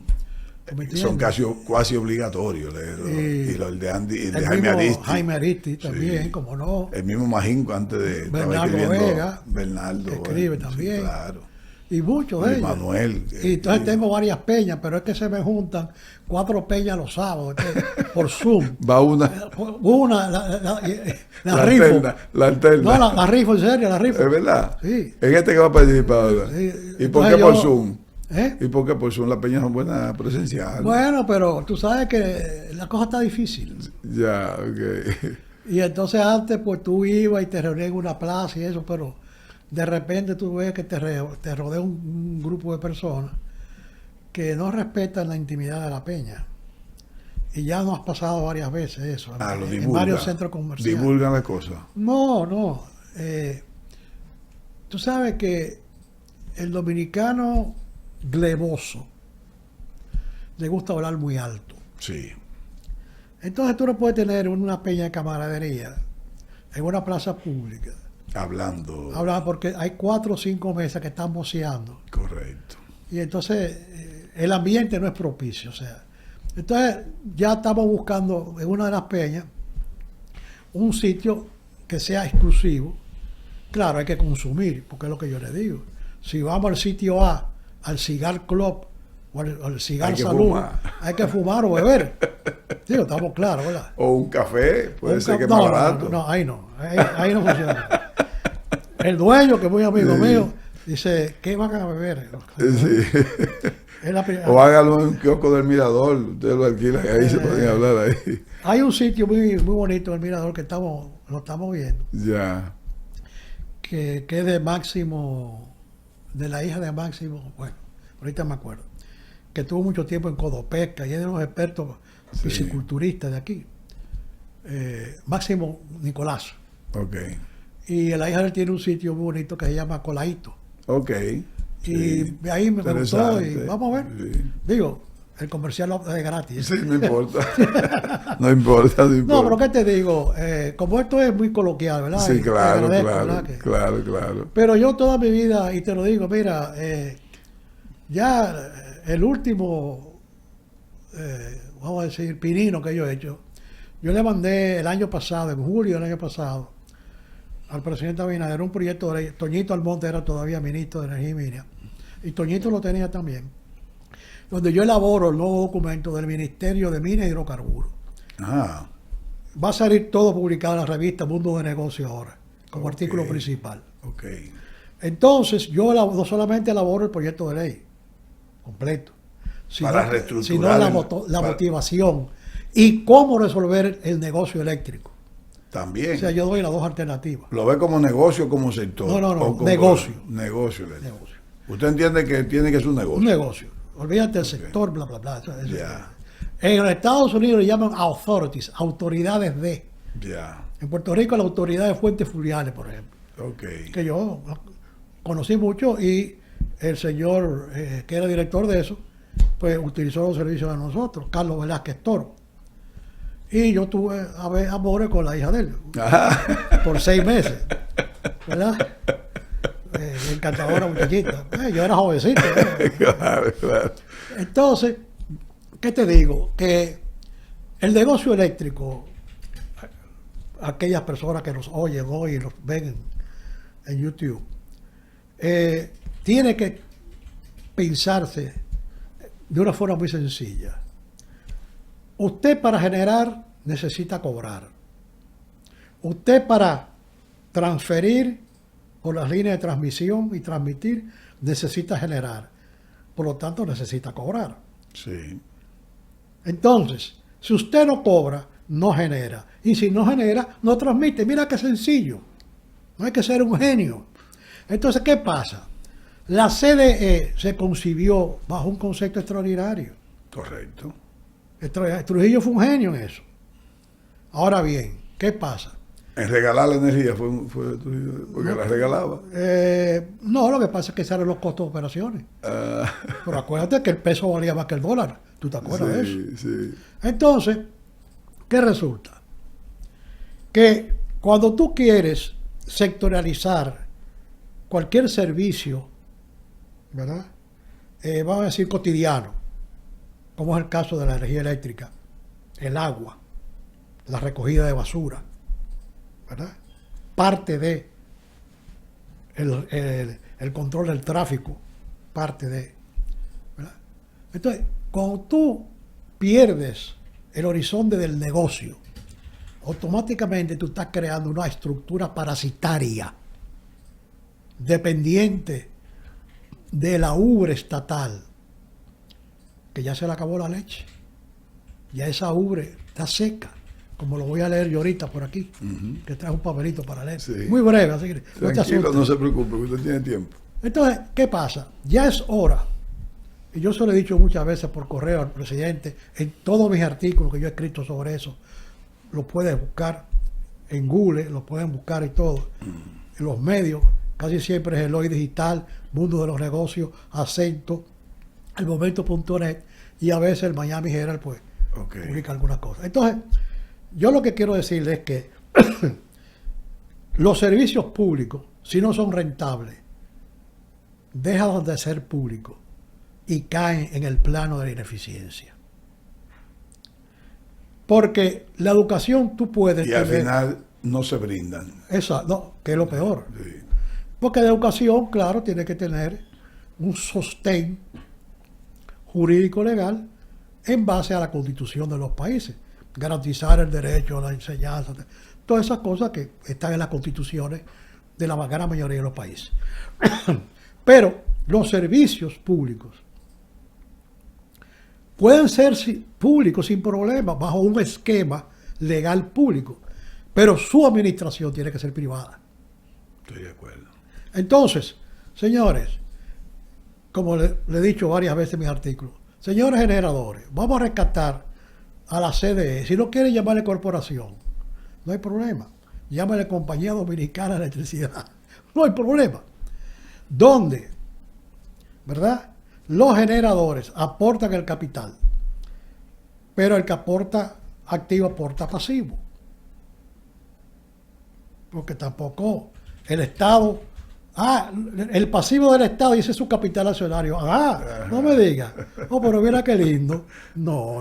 ¿Me entiendes? Son casi obligatorios leerlo. Y el de Andy, el de El Jaime mismo Aristi. Jaime Aristi también, Sí. como no. El mismo Magín antes de estaba Bernardo escribiendo Vega, Bernardo escribe sí, también. claro. Y muchos de Luis ellos. Manuel. Y entonces tengo varias peñas, pero es que se me juntan 4 peñas los sábados por Zoom. Va una. Una, la rifo. La alterna. No, la rifo, en serio, la rifo. Es verdad. Sí. En este que va a participar ahora. Sí. ¿Y por Entonces qué por yo- Zoom? ¿Eh? ¿Y por qué por Zoom? Las peñas son buenas presenciales. Bueno, pero tú sabes que la cosa está difícil. Ya, ok. Y entonces antes pues tú ibas y te reunías en una plaza y eso, pero de repente tú ves que te rodea un grupo de personas que no respetan la intimidad de la peña. Y ya nos ha pasado varias veces eso, Lo en divulgan. varios centros comerciales. Divulgan las cosas. No. Tú sabes que el dominicano glevoso le gusta hablar muy alto. Sí. Entonces tú no puedes tener una peña de camaradería en una plaza pública. Hablando. Habla porque hay 4 o 5 mesas que están boceando. Correcto. Y entonces el ambiente no es propicio. O sea, entonces ya estamos buscando en una de las peñas un sitio que sea exclusivo. Claro, hay que consumir, porque es lo que yo le digo. Si vamos al sitio A, al Cigar Club o al Cigar Hay que Salud, fumar. hay que fumar o beber. Digo, estamos claros, ¿verdad? O un café, puede Un ser que es no, más no, barato. no, ahí no. Ahí no funciona. El dueño, que es muy amigo mío, dice, ¿qué van a beber? Sí. Es la primera- O hágalo en un kiosco del Mirador, ustedes lo alquilan, ahí se pueden hablar ahí. Hay un sitio muy bonito en el Mirador que lo estamos viendo, Ya. que es de Máximo, de la hija de Máximo, bueno, ahorita me acuerdo, que estuvo mucho tiempo en Codopesca y es de los expertos pisciculturistas de aquí. Máximo Nicolás. Ok. Y la hija de él tiene un sitio muy bonito que se llama Colaito. Ok. Y ahí me gustó y vamos a ver. Sí. Digo, el comercial es gratis. Sí, no importa. no importa. No, pero ¿qué te digo? Como esto es muy coloquial, ¿verdad? Sí, claro, claro. claro. Pero yo toda mi vida, y te lo digo, mira, ya el último, vamos a decir, pinino que yo he hecho, yo le mandé el año pasado, en julio del año pasado, al presidente Abinader un proyecto de ley. Toñito Almonte era todavía ministro de Energía y Minas, y Toñito lo tenía también, donde yo elaboro el nuevo documento del Ministerio de Minas y Hidrocarburos. Ah. Va a salir todo publicado en la revista Mundo de Negocios ahora, como artículo principal. Okay. Entonces, yo no solamente elaboro el proyecto de ley completo, sino la motivación y cómo resolver el negocio eléctrico. También. O sea, yo doy las dos alternativas. ¿Lo ve como negocio o como sector? No, negocio. Negocio. ¿Usted entiende que tiene que ser un negocio? Un negocio. Olvídate del sector, bla, bla, bla. En los Estados Unidos le llaman authorities, autoridades de. En Puerto Rico la autoridad de fuentes fluviales, por ejemplo. Que yo conocí mucho y el señor que era director de eso, pues utilizó los servicios de nosotros, Carlos Velázquez Toro. Y yo tuve amores con la hija de él por 6 meses, ¿verdad? Encantadora muchachita. Yo era jovencito. Claro. Entonces, ¿qué te digo? Que el negocio eléctrico, aquellas personas que nos oyen hoy y nos ven en YouTube, tiene que pensarse de una forma muy sencilla. Usted para generar necesita cobrar. Usted para transferir por las líneas de transmisión y transmitir necesita generar. Por lo tanto, necesita cobrar. Sí. Entonces, si usted no cobra, no genera. Y si no genera, no transmite. Mira qué sencillo. No hay que ser un genio. Entonces, ¿qué pasa? La CDE se concibió bajo un concepto extraordinario. Correcto. Trujillo fue un genio en eso. Ahora bien, ¿qué pasa? En regalar la energía fue Trujillo, porque la regalaba. No, lo que pasa es que salen los costos de operaciones. Pero acuérdate que el peso valía más que el dólar. ¿Tú te acuerdas de eso? Sí. Entonces, ¿qué resulta? Que cuando tú quieres sectorializar cualquier servicio, ¿verdad? Vamos a decir cotidiano, como es el caso de la energía eléctrica, el agua, la recogida de basura, ¿verdad? Parte de el control del tráfico, parte de, ¿verdad? Entonces, cuando tú pierdes el horizonte del negocio, automáticamente tú estás creando una estructura parasitaria, dependiente de la ubre estatal, que ya se le acabó la leche. Ya esa ubre está seca, como lo voy a leer yo ahorita por aquí, que trae un papelito para leer. Sí. Muy breve, así que tranquilo, no se preocupe, usted tiene tiempo. Entonces, ¿qué pasa? Ya es hora, y yo se lo he dicho muchas veces por correo al presidente, en todos mis artículos que yo he escrito sobre eso, lo puedes buscar en Google, lo pueden buscar y todo, en los medios, casi siempre es el Hoy Digital, Mundo de los Negocios, Acento, el Momento.net, y a veces el Miami Herald pues publica algunas cosas. Entonces, yo lo que quiero decirles es que los servicios públicos, si no son rentables, dejan de ser públicos y caen en el plano de la ineficiencia. Porque la educación tú puedes... Y al final no se brindan. Exacto, no, que es lo peor. Sí. Porque la educación, claro, tiene que tener un sostén jurídico legal en base a la constitución de los países. Garantizar el derecho a la enseñanza, todas esas cosas que están en las constituciones de la gran mayoría de los países. Pero los servicios públicos pueden ser públicos sin problema, bajo un esquema legal público, pero su administración tiene que ser privada. Estoy de acuerdo. Entonces, señores, como le he dicho varias veces en mis artículos, señores generadores, vamos a rescatar a la CDE. Si no quieren llamarle corporación, no hay problema. Llámale Compañía Dominicana de Electricidad. No hay problema. ¿Dónde? ¿Verdad? Los generadores aportan el capital, pero el que aporta activo aporta pasivo. Porque tampoco el Estado... el pasivo del Estado dice su capital accionario. No me diga. Oh, pero mira qué lindo. No.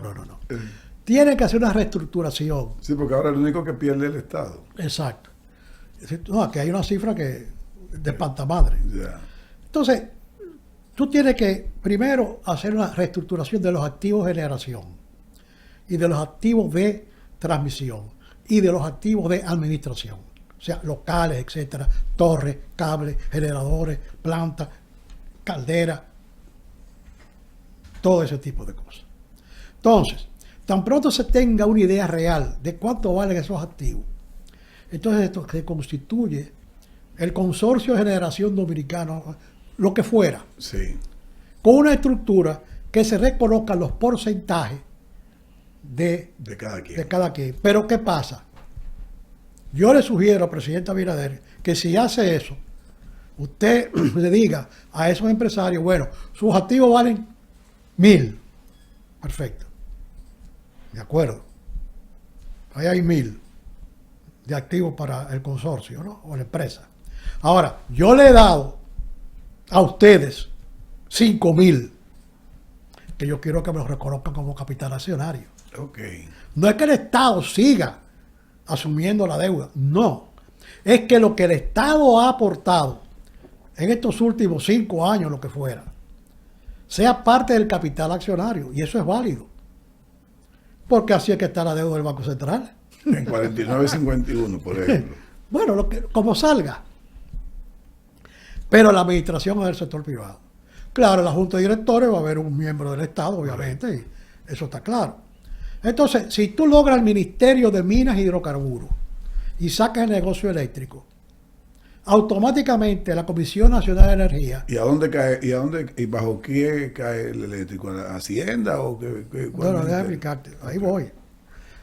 Tienen que hacer una reestructuración. Sí, porque ahora el único que pierde es el Estado. Exacto. No, aquí hay una cifra que de espanta madre. Yeah. Entonces, tú tienes que primero hacer una reestructuración de los activos de generación y de los activos de transmisión y de los activos de administración. O sea, locales, etcétera, torres, cables, generadores, plantas, calderas, todo ese tipo de cosas. Entonces, tan pronto se tenga una idea real de cuánto valen esos activos, entonces esto se constituye el consorcio de generación dominicano, lo que fuera, sí, con una estructura que se reconozcan los porcentajes de cada quien. Pero ¿qué pasa? Yo le sugiero al presidente Abinader que si hace eso, usted le diga a esos empresarios, bueno, sus activos valen 1.000. Perfecto. De acuerdo. Ahí hay 1.000 de activos para el consorcio, ¿no? O la empresa. Ahora, yo le he dado a ustedes 5.000, que yo quiero que me lo reconozcan como capital accionario. Okay. No es que el Estado siga asumiendo la deuda, no. Es que lo que el Estado ha aportado en estos últimos 5 años, lo que fuera, sea parte del capital accionario, y eso es válido. Porque así es que está la deuda del Banco Central. En 49.51, por ejemplo. Bueno, como salga. Pero la administración es del sector privado. Claro, en la Junta de Directores va a haber un miembro del Estado, obviamente, y eso está claro. Entonces, si tú logras el Ministerio de Minas y Hidrocarburos y sacas el negocio eléctrico, automáticamente la Comisión Nacional de Energía... ¿Y a dónde cae? ¿Y bajo qué cae el eléctrico? ¿En la Hacienda o qué? Bueno, déjame explicarte. Ahí voy.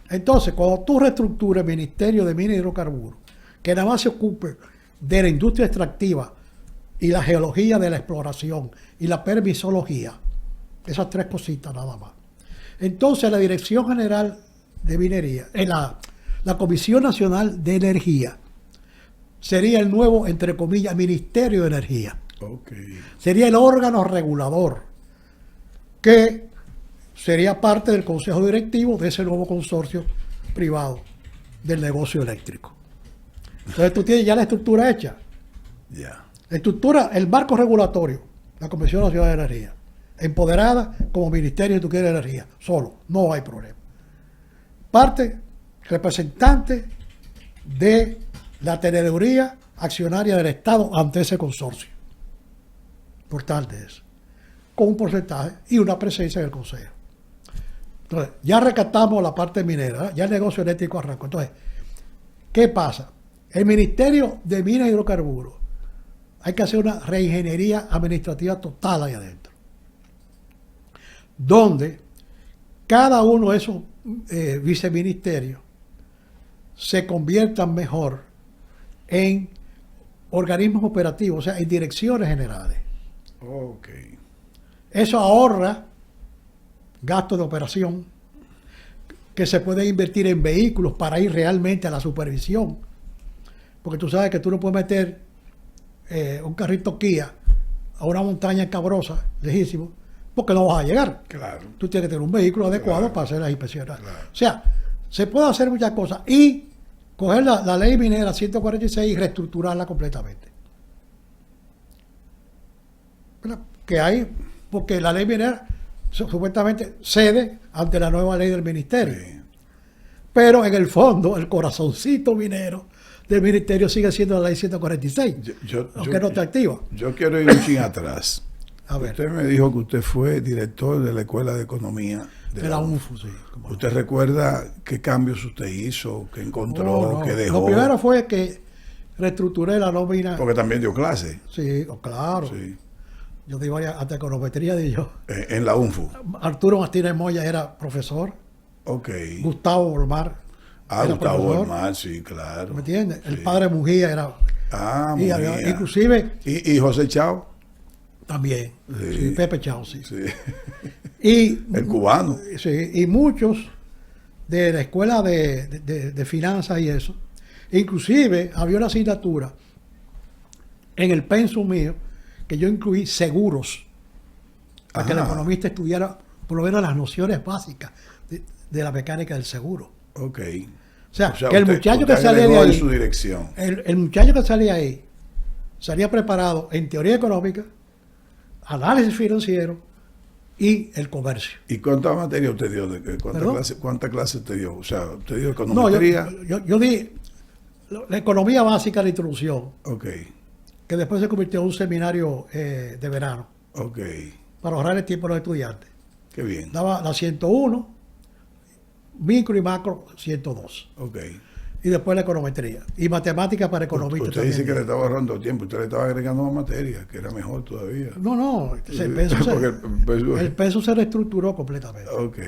Entonces, cuando tú reestructuras el Ministerio de Minas y Hidrocarburos, que nada más se ocupe de la industria extractiva y la geología de la exploración y la permisología, esas 3 cositas nada más. Entonces, la Dirección General de Minería, la Comisión Nacional de Energía, sería el nuevo, entre comillas, Ministerio de Energía. Okay. Sería el órgano regulador que sería parte del consejo directivo de ese nuevo consorcio privado del negocio eléctrico. Entonces tú tienes ya la estructura hecha. Yeah. La estructura, el marco regulatorio, la Comisión Nacional de Energía, empoderada como Ministerio de Tuquera de Energía, solo, no hay problema. Parte representante de la teneduría accionaria del Estado ante ese consorcio. Importante eso. Con un porcentaje y una presencia en el Consejo. Entonces, ya rescatamos la parte minera, ¿eh? Ya el negocio eléctrico arrancó. Entonces, ¿qué pasa? El Ministerio de Minas y Hidrocarburos, hay que hacer una reingeniería administrativa total ahí adentro, donde cada uno de esos viceministerios se conviertan mejor en organismos operativos, o sea, en direcciones generales. Okay. Eso ahorra gastos de operación que se pueden invertir en vehículos para ir realmente a la supervisión. Porque tú sabes que tú no puedes meter un carrito Kia a una montaña escabrosa, lejísimo, porque no vas a llegar. Claro. Tú tienes que tener un vehículo adecuado, claro, para hacer las inspecciones. Claro. O sea, se puede hacer muchas cosas y coger la ley minera 146 y reestructurarla completamente. Que hay, porque la ley minera supuestamente cede ante la nueva ley del ministerio. Sí. Pero en el fondo, el corazoncito minero del ministerio sigue siendo la ley 146, aunque no está activa. Yo quiero ir un chin atrás. A ver. Usted me dijo que usted fue director de la Escuela de Economía de la UNFU, sí. ¿Usted recuerda qué cambios usted hizo, qué encontró, qué dejó? Lo primero fue que reestructuré la nómina. Porque también dio clase. Sí, claro. Sí. Yo di varias, hasta econometría di yo. En la UNFU. Arturo Martínez Moya era profesor. Ok. Gustavo Volmar. Gustavo Volmar, sí, claro. ¿Me entiendes? El Sí. padre Mujía era. Mujía. Inclusive. ¿Y José Chao? También. Sí. Sí, Pepe Chao, sí. Sí. Y, El cubano. sí, y muchos de la escuela de finanzas y eso. Inclusive había una asignatura en el pensum mío que yo incluí seguros para que el economista estudiara por lo menos las nociones básicas de la mecánica del seguro. Ok. O sea, que el muchacho que salía de ahí, su dirección. el muchacho que salía ahí, salía preparado en teoría económica, análisis financiero y el comercio. ¿Y cuánta materia usted dio? ¿Cuánta clase usted dio? O sea, ¿usted dio No, econometría? yo di la economía básica de introducción, Ok, que después se convirtió en un seminario de verano, ok. para ahorrar el tiempo a los estudiantes. Qué bien. Daba la 101, micro y macro 102. Ok. Y después la econometría. Y matemáticas para economistas Usted también. dice que le estaba ahorrando tiempo, usted le estaba agregando más materia, que era mejor todavía. No, el peso se reestructuró completamente. Ok,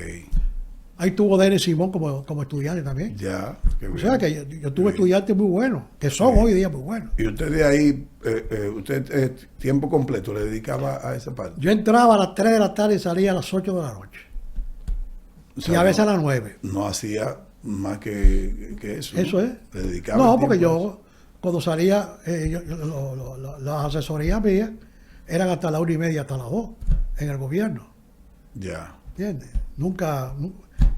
Ahí tuvo Denis Simón como estudiante también. ya. Qué O bien. sea que yo tuve estudiantes muy buenos, que son hoy día muy buenos. Y usted de ahí, tiempo completo le dedicaba a esa parte. Yo entraba a las 3 de la tarde y salía a las 8 de la noche. O sea, Y a veces a las 9. no hacía más que eso. Eso es. Le dedicaba No, el porque tiempo a yo, cuando salía, las asesorías mías eran hasta la 1:30, hasta las 2 en el gobierno. eso. Ya. ¿Entiendes? Nunca,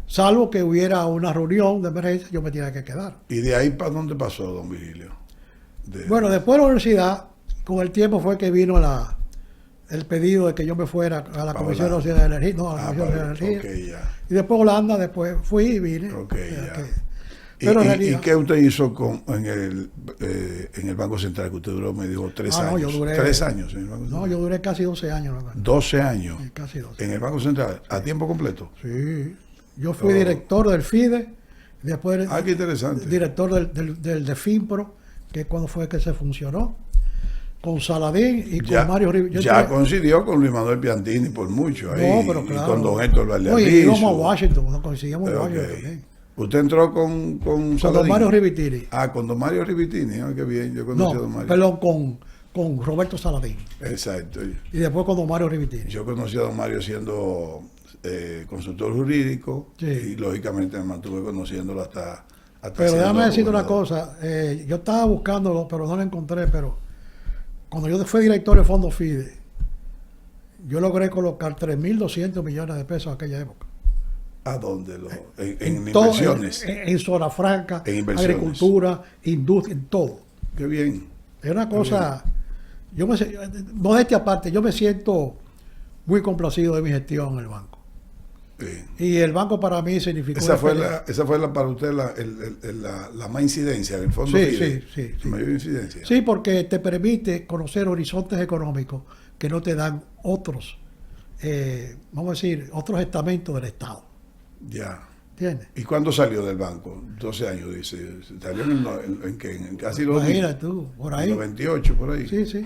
salvo que hubiera una reunión de emergencia, yo me tenía que quedar. ¿Y de ahí para dónde pasó, don Vigilio? Bueno, después de la universidad, con el tiempo fue que vino el pedido de que yo me fuera a la Comisión Nacional de Energía. No, a la Comisión Nacional de Energía. Okay, ya. Y después Holanda, después fui y vine. Ok, ya. Pero en ¿Y realidad, qué usted hizo en el Banco Central? Que usted duró, me dijo, 3 años. No, yo duré, 3 años en el Banco Central. No, yo duré casi 12 años. ¿No? 12 años. Sí, casi 12. En el Banco Central, a tiempo completo. Sí. Yo fui director del FIDE, después qué interesante. director del de FINPRO, que es cuando fue que se funcionó, con Saladín y con Mario Rivera. Ya coincidió con Luis Manuel Piantini por mucho ahí. No, pero claro. Y con don Héctor Valdealviso. Oye, íbamos a Washington, nos coincidíamos en Washington también. ¿Usted entró con Saladín? Con don Mario Rivitini. Con don Mario Rivitini. Qué bien, yo conocí a don Mario. Perdón, con Roberto Saladín. Exacto. Y después con don Mario Rivitini. Yo conocí a don Mario siendo consultor jurídico, Sí. y lógicamente me mantuve conociéndolo hasta pero déjame decirte una gobernador. cosa, yo estaba buscándolo, pero no lo encontré, pero cuando yo fui director de Fondo FIDE, yo logré colocar 3.200 millones de pesos en aquella época. ¿A dónde? En todo, inversiones. en zona franca, En inversiones. agricultura, industria, en todo. Qué bien. Es una cosa, modestia aparte, yo me siento muy complacido de mi gestión en el banco. Sí. Y el banco para mí significó... Esa fue para usted la más incidencia del fondo Sí, FIDE. sí. Mayor incidencia. Sí, porque te permite conocer horizontes económicos que no te dan otros, vamos a decir, otros estamentos del Estado. Ya. ¿Entiendes? ¿Y cuándo salió del banco? 12 años, dice. Salió en casi los Imagínate tú, por ahí. 98, por ahí. Sí.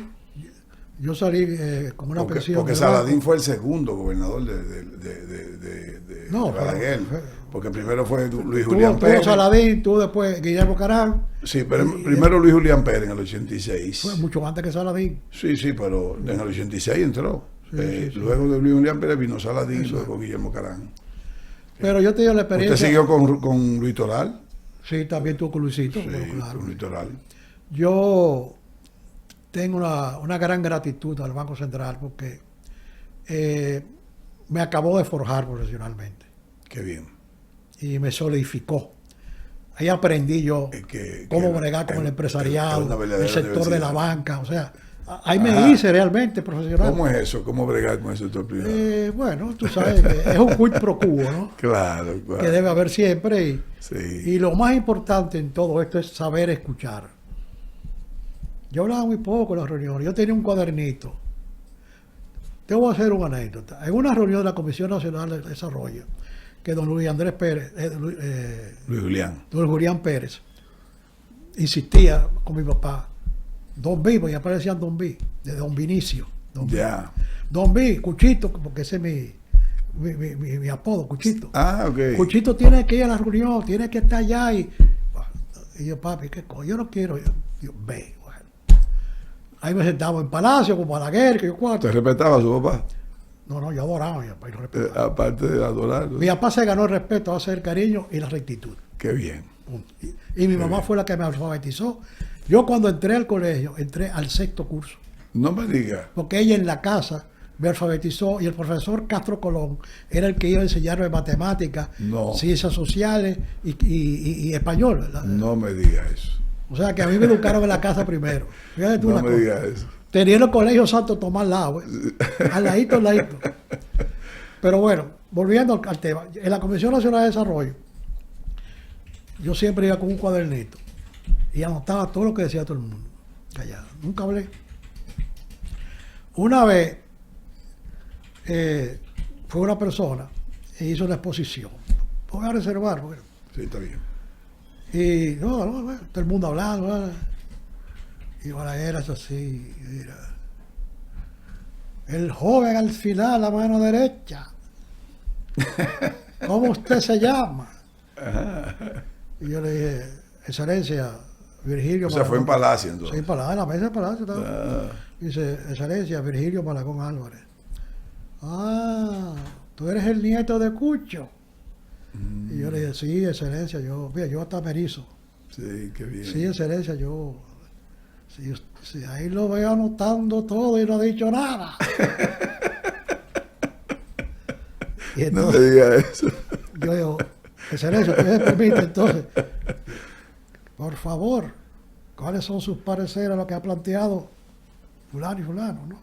Yo salí con una pensión. Porque del Saladín banco. fue el segundo gobernador No, Balaguer. Porque primero fue Luis Tuvo Julián Pérez. Saladín, tuvo después Guillermo Carán. Sí, pero primero Luis Julián Pérez en el 86. Fue mucho antes que Saladín. Sí, pero en el 86 entró. Sí. Luego de Luis Julián Pérez vino Saladín, luego Guillermo Carán. Pero yo te digo la experiencia. ¿Usted siguió con Luis Toral? Sí, también tuvo con Luisito. Sí, Claro. con Luis Toral. Yo tengo una gran gratitud al Banco Central porque me acabó de forjar profesionalmente Qué bien. y me solidificó. Ahí aprendí yo cómo bregar con el empresariado, el sector de la banca, o sea, ahí me hice realmente profesional. ¿Cómo es eso? ¿Cómo bregar con el sector privado? Bueno, tú sabes que es un quid pro quo, ¿no? Claro. Que debe haber siempre. Sí. Y lo más importante en todo esto es saber escuchar. Yo hablaba muy poco en las reuniones. Yo tenía un cuadernito. Te voy a hacer una anécdota. En una reunión de la Comisión Nacional de Desarrollo, que don Luis Andrés Pérez, Luis Julián. don Julián Pérez, insistía con mi papá, Don B, porque ya parecían Don B, de Don Vinicio. Ya. Don B, Cuchito, porque ese es mi apodo, Cuchito. Ah, ok. Cuchito tiene que ir a la reunión, tiene que estar allá. Y yo, papi, ¿qué coño? Yo no quiero. Yo, ve, bueno. Ahí me sentaba en Palacio, como Balaguer, que yo cuatro. ¿Te respetaba a su papá? No, yo adoraba a mi papá y lo respetaba. Aparte de adorarlo. Mi papá se ganó el respeto, hacer el cariño y la rectitud. Qué bien. Punto. Y mi mamá fue la que me alfabetizó. Yo cuando entré al colegio, entré al 6º curso. No me digas. Porque ella en la casa me alfabetizó y el profesor Castro Colón era el que iba a enseñarme matemáticas, ciencias sociales y español, ¿verdad? No me digas eso. O sea que a mí me educaron en la casa primero. Fíjate tú no me digas eso. Tenía el colegio Santo Tomás al lado, al ladito, al ladito. Pero bueno, volviendo al tema, en la Comisión Nacional de Desarrollo, yo siempre iba con un cuadernito y anotaba todo lo que decía todo el mundo. Callado, nunca hablé. Una vez fue una persona e hizo una exposición. Voy a reservar, porque... Sí, está bien. Y no, todo el mundo hablando, ¿verdad? Y Balaguer es así, mira. El joven al final, la mano derecha. ¿Cómo usted se llama? Y yo le dije, Excelencia, Virgilio O sea, fue en Palacio entonces. Sí, en Palacio, en la mesa de Palacio estaba. Dice, Excelencia, Virgilio Malagón Álvarez. Ah, tú eres el nieto de Cucho. Y yo le dije, sí, Excelencia, yo hasta me erizo. Sí, qué bien. Sí, Excelencia, yo... Sí, ahí lo veo anotando todo y no ha dicho nada. Y entonces, no me digas eso. Yo digo, Excelencia, ¿usted me permite entonces? Por favor, ¿cuáles son sus pareceres a lo que ha planteado fulano y fulano, no?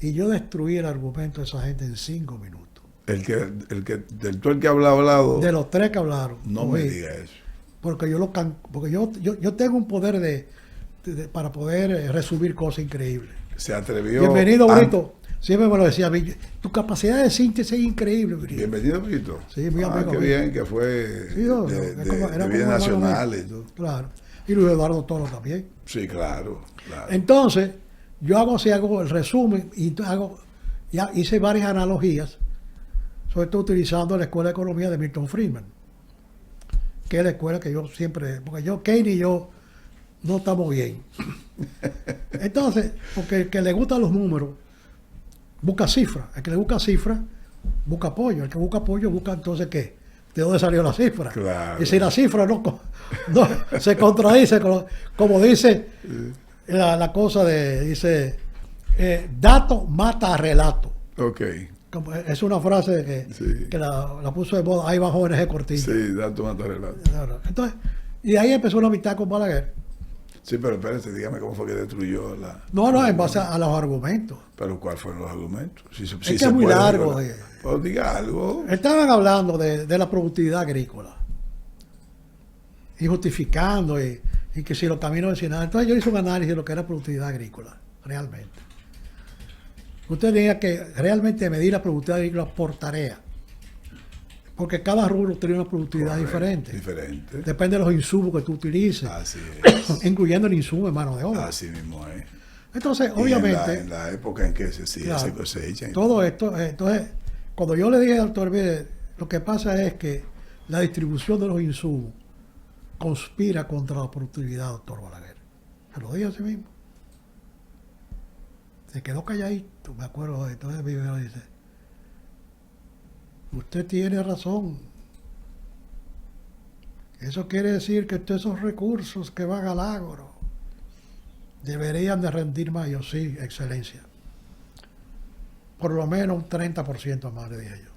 Y yo destruí el argumento de esa gente en 5 minutos. Todo el que ha hablado. De los 3 que hablaron. No me diga eso. Porque yo tengo un poder para poder resumir cosas increíbles. Se atrevió. Bienvenido, Brito. Siempre me lo decía a mí. Tu capacidad de síntesis es increíble, Brito. Bienvenido, Brito. Sí, muy amigo. Qué bien que fue sí, de bienes nacionales y todo. Claro. Y Luis Eduardo Toro también. Sí, claro. Entonces, yo hago el resumen y ya hice varias analogías, sobre todo utilizando la Escuela de Economía de Milton Friedman, que es la escuela que yo siempre, porque Keynes y yo no estamos bien. Entonces, porque el que le gustan los números, busca cifras. El que le busca cifras, busca apoyo. El que busca apoyo, busca entonces ¿qué? ¿De dónde salió la cifra? Claro. Y si la cifra no se contradice, como dice la cosa dice, dato mata a relato. Ok. Es una frase que la puso de moda, ahí bajo NG Cortina. Sí, dato mata a relato. Entonces, y ahí empezó una amistad con Balaguer. Sí, pero espérate, dígame cómo fue que destruyó la... No, en base a los argumentos. ¿Pero cuáles fueron los argumentos? Es que es muy largo. Pues diga algo. Estaban hablando de la productividad agrícola. Y justificando, y que si los caminos vecinales... Entonces yo hice un análisis de lo que era productividad agrícola, realmente. Usted tenía que realmente medir la productividad agrícola por tarea. Porque cada rubro tiene una productividad diferente. Depende de los insumos que tú utilices. Así es. Incluyendo el insumo de mano de obra. Así mismo es. Entonces, obviamente... En la época en que se cosecha. Todo esto, entonces, cuando yo le dije al doctor, mire, lo que pasa es que la distribución de los insumos conspira contra la productividad, doctor Balaguer. Se lo dije a sí mismo. Se quedó calladito, me acuerdo. Entonces mi me dice, usted tiene razón. Eso quiere decir que todos esos recursos que van al agro deberían de rendir más. Yo, sí, Excelencia. Por lo menos un 30% más, le dije yo.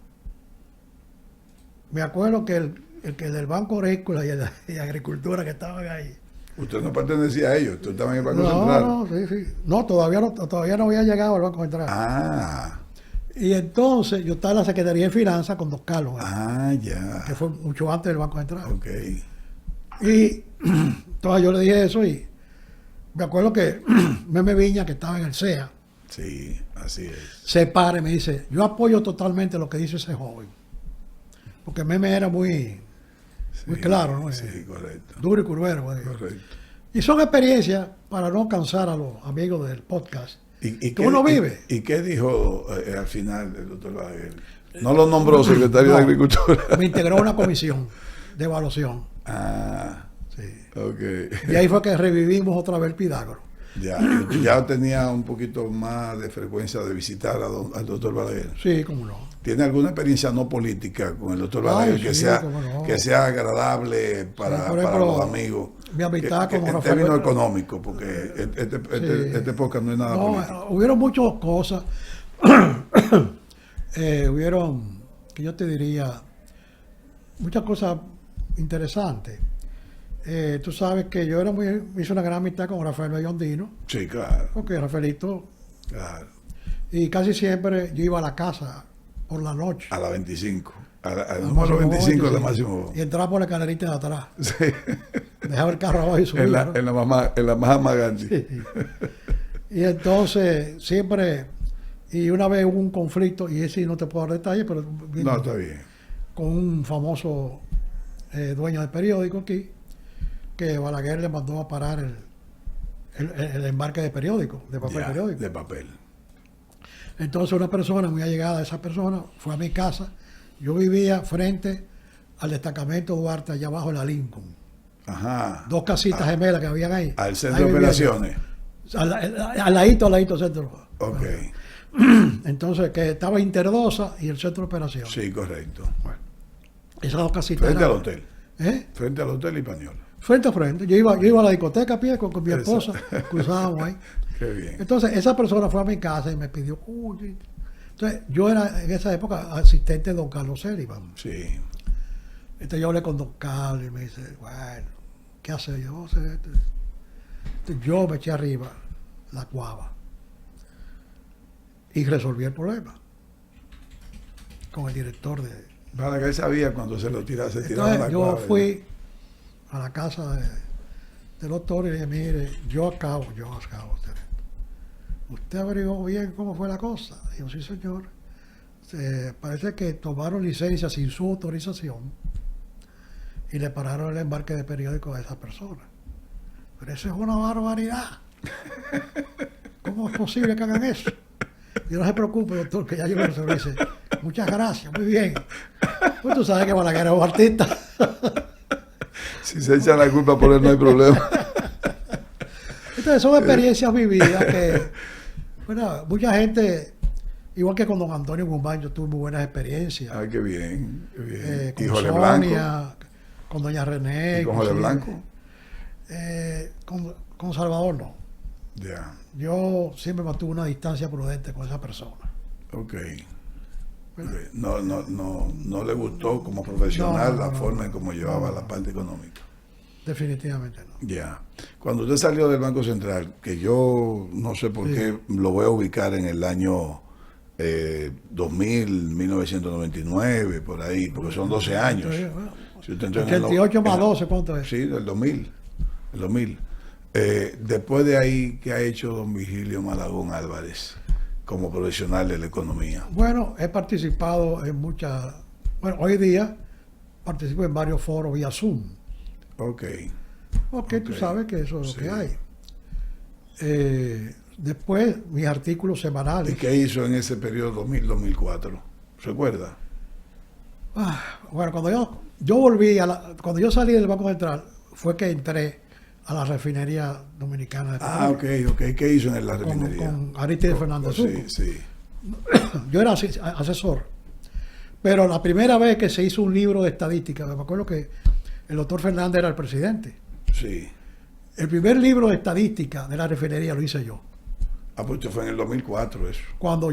Me acuerdo que el que del Banco Agrícola y Agricultura que estaban ahí. Usted no pertenecía a ellos, usted estaba en el Banco Central. No, sí. No, todavía no había llegado al Banco Central. Ah. Y entonces yo estaba en la Secretaría de Finanzas con Don Carlos. Ah, ya. Que fue mucho antes del Banco Central. Ok. Y entonces yo le dije eso y me acuerdo que Meme Viña, que estaba en el CEA. Sí, así es. Se para y me dice, yo apoyo totalmente lo que dice ese joven. Porque Meme era muy claro, ¿no? Sí, correcto. Duro y curvero. Correcto. Y son experiencias, para no cansar a los amigos del podcast, Tú no vives. ¿Y qué dijo al final el doctor Balaguer? No lo nombró secretario de Agricultura. Me integró a una comisión de evaluación. Sí. Okay. Y ahí fue que revivimos otra vez el Pitágoras. Ya tenía un poquito más de frecuencia de visitar al doctor Balaguer. Sí, cómo no. ¿Tiene alguna experiencia no política con el doctor Balaguer que sea agradable para los amigos? Mi amistad con en Rafael. En términos económicos, porque este podcast no es nada político. Hubieron muchas cosas. Hubieron, que yo te diría, muchas cosas interesantes. Tú sabes que yo hice una gran amistad con Rafael Bellondino. Sí, claro. Porque Rafaelito. Claro. Y casi siempre yo iba a la casa por la noche. A la 25. Al número 25 de Máximo. Y entraba por la escalerita de atrás. Sí. Dejaba el carro abajo y subía. En la Mahatma Gandhi. Sí. Y entonces siempre. Y una vez hubo un conflicto, y ese no te puedo dar detalles, pero. No, está bien. Con un famoso dueño de periódico aquí, que Balaguer le mandó a parar el embarque de periódico, de papel periódico. De papel. Entonces una persona muy allegada a esa persona fue a mi casa. Yo vivía frente al destacamento Duarte, allá abajo en la Lincoln. Ajá. 2 casitas gemelas que habían ahí. Al centro de operaciones. Al ladito centro. Ok. Entonces, que estaba Interdosa y el centro de operaciones. Sí, correcto. Bueno, esas 2 casitas. Frente al hotel. ¿Eh? Frente al hotel Hispaniola. Frente a frente. Yo iba a la discoteca a pie con mi esposa, cruzábamos ahí. Qué bien. Entonces, esa persona fue a mi casa y me pidió, entonces, yo era en esa época asistente de don Carlos Sullivan. Sí. Entonces yo hablé con don Carlos y me dice, bueno, ¿qué hace yo? Entonces, yo me eché arriba la cuava y resolví el problema con el director de... Para que él sabía cuando se lo tiraba, se tiraba Entonces, la yo cuava. fui a la casa del doctor y le dije, mire, yo acabo. ¿Usted averiguó bien cómo fue la cosa? Dijo, sí, señor. Parece que tomaron licencia sin su autorización y le pararon el embarque de periódicos a esa persona. Pero eso es una barbaridad. ¿Cómo es posible que hagan eso? Y no se preocupe, doctor, que ya yo lo resolví. Dice, muchas gracias, muy bien. Pues tú sabes que Balaguer es un artista. Si se echa la culpa por él, no hay problema. Entonces son experiencias vividas que, bueno, mucha gente, igual que con don Antonio Guzmán, yo tuve muy buenas experiencias. Ay, qué bien, qué bien. Con Hijo de Sonia, Blanco. con doña René. ¿Y con Jorge Blanco? Con Salvador no. Ya. Yo siempre mantuve una distancia prudente con esa persona. Ok. No le gustó como profesional la forma en cómo llevaba la parte económica. Definitivamente no. Ya. Cuando usted salió del Banco Central, que yo no sé por qué lo voy a ubicar en el año 2000, 1999, por ahí, porque son 12 años. Si usted entró 88 más 12, ¿cuánto es? Sí, del 2000. El 2000. Después de ahí, ¿qué ha hecho don Virgilio Malagón Álvarez como profesional de la economía? Bueno, he participado en muchas... Bueno, hoy día participo en varios foros vía Zoom. Ok. Porque tú sabes que eso es lo que hay. Después, mis artículos semanales. ¿Y qué hizo en ese periodo 2000-2004? ¿Recuerda? Bueno, cuando yo volví, cuando yo salí del Banco Central, fue que entré a la refinería dominicana de petróleo. Ok. ¿Qué hizo en la refinería? Con Aristide Fernández Zuco. Sí. Yo era asesor. Pero la primera vez que se hizo un libro de estadística, me acuerdo que el doctor Fernández era el presidente. Sí. El primer libro de estadística de la refinería lo hice yo. Pues fue en el 2004 eso. Cuando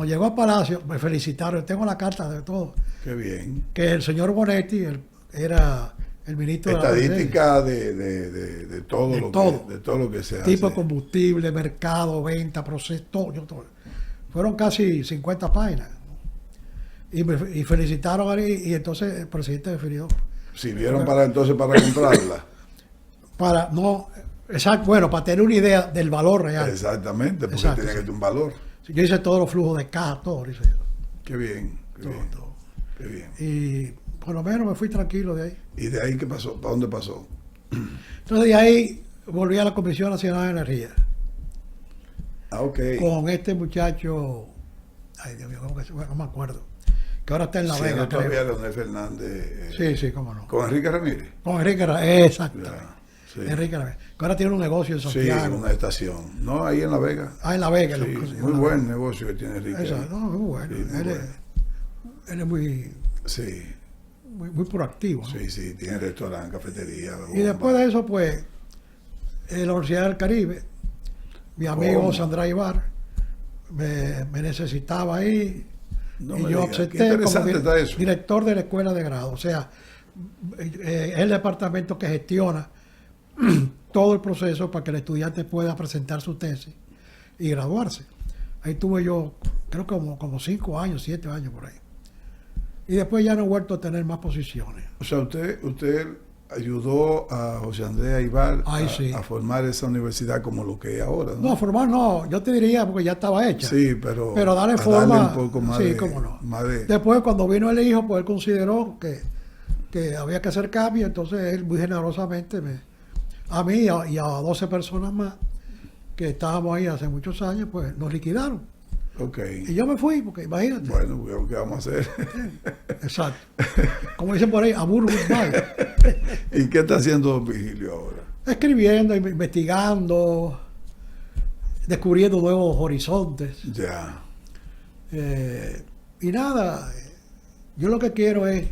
llegó a Palacio, me felicitaron. Tengo la carta de todo. Qué bien. Que el señor Bonetti era el ministro estadística de todo lo que se hace. Tipo de combustible, mercado, venta, proceso, todo. Fueron casi 50 páginas. Y felicitaron y entonces el presidente definió. ¿Sirvieron para comprarla? Para tener una idea del valor real. Exactamente, porque tenía que tener un valor. Yo hice todos los flujos de caja, todo lo hice yo. Qué bien, todo. Qué bien. Y por lo menos me fui tranquilo de ahí. ¿Y de ahí qué pasó? ¿Para dónde pasó? Entonces de ahí volví a la Comisión Nacional de Energía. Ok. con este muchacho, ay Dios mío, ¿cómo que se llama? No me acuerdo, que ahora está en La Sí, Vega, no todavía creo. Leonel Fernández. Sí, cómo no. Con Enrique Ramírez. Con Enrique Ramírez, exacto. Ya, sí. Enrique Ramírez, que ahora tiene un negocio en Sí, Santiago. una estación. No, ahí en La Vega. En La Vega. Sí, muy buen negocio que tiene Enrique. Exacto, no, muy bueno. Sí, muy bueno. Él es muy, Sí, muy proactivo, ¿no? sí, sí, tiene restaurante, cafetería. Y después de eso, pues, en la Universidad del Caribe, mi amigo ¿Cómo? Sandra Ibar me necesitaba ahí, No y me yo digas, qué acepté como interesante está eso. director de la escuela de grado. O sea, es el departamento que gestiona todo el proceso para que el estudiante pueda presentar su tesis y graduarse. Ahí tuve yo, creo que como 5 años, 7 años por ahí. Y después ya no he vuelto a tener más posiciones. O sea, usted ayudó a José Andrés Aybar Sí. a formar esa universidad como lo que es ahora, ¿no? No, formar no, yo te diría porque ya estaba hecha. Sí, pero darle a forma, darle un poco más sí, de, cómo no. más de- Después, cuando vino el hijo, pues él consideró que había que hacer cambio, entonces él muy generosamente a mí y a 12 personas más que estábamos ahí hace muchos años, pues nos liquidaron. Ok. Y yo me fui, porque imagínate. Bueno, pues, ¿qué vamos a hacer? Exacto. Como dicen por ahí, abur goodbye. ¿Y qué está haciendo don Virgilio ahora? Escribiendo, investigando, descubriendo nuevos horizontes. Ya. Y nada, yo lo que quiero es,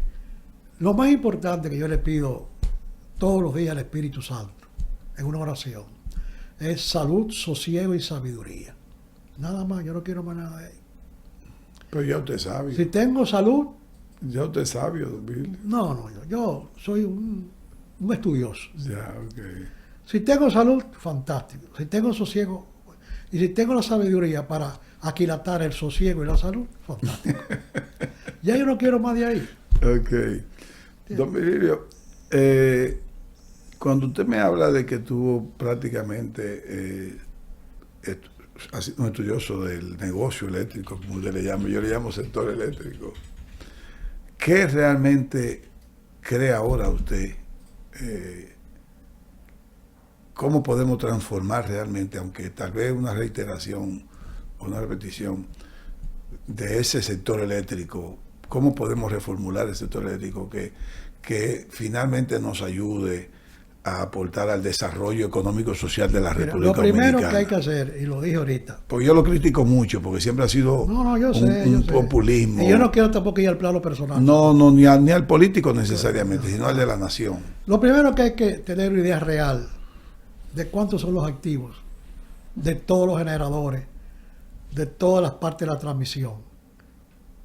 lo más importante que yo le pido todos los días al Espíritu Santo, en una oración, es salud, sosiego y sabiduría. Nada más, yo no quiero más nada de ahí. Pero ya usted sabe. Si tengo salud, Ya usted sabe, don Virgilio. no, yo soy un estudioso. Ya, ok. Si tengo salud, fantástico. Si tengo sosiego, y si tengo la sabiduría para aquilatar el sosiego y la salud, fantástico. Ya yo no quiero más de ahí. Ok. Don Virgilio, cuando usted me habla de que tuvo prácticamente ha sido un estudioso del negocio eléctrico, como usted le llama, yo le llamo sector eléctrico, ¿qué realmente cree ahora usted? ¿Cómo podemos transformar realmente, aunque tal vez una reiteración o una repetición de ese sector eléctrico, cómo podemos reformular el sector eléctrico que finalmente nos ayude a aportar al desarrollo económico social de la Mira, República lo primero Dominicana? que hay que hacer, y lo dije ahorita, Porque yo lo critico mucho, porque siempre ha sido yo sé. un populismo. Y yo no quiero tampoco ir al plano personal. No, ni al político necesariamente, sino al de la nación. Lo primero que hay que tener una idea real de cuántos son los activos, de todos los generadores, de todas las partes de la transmisión.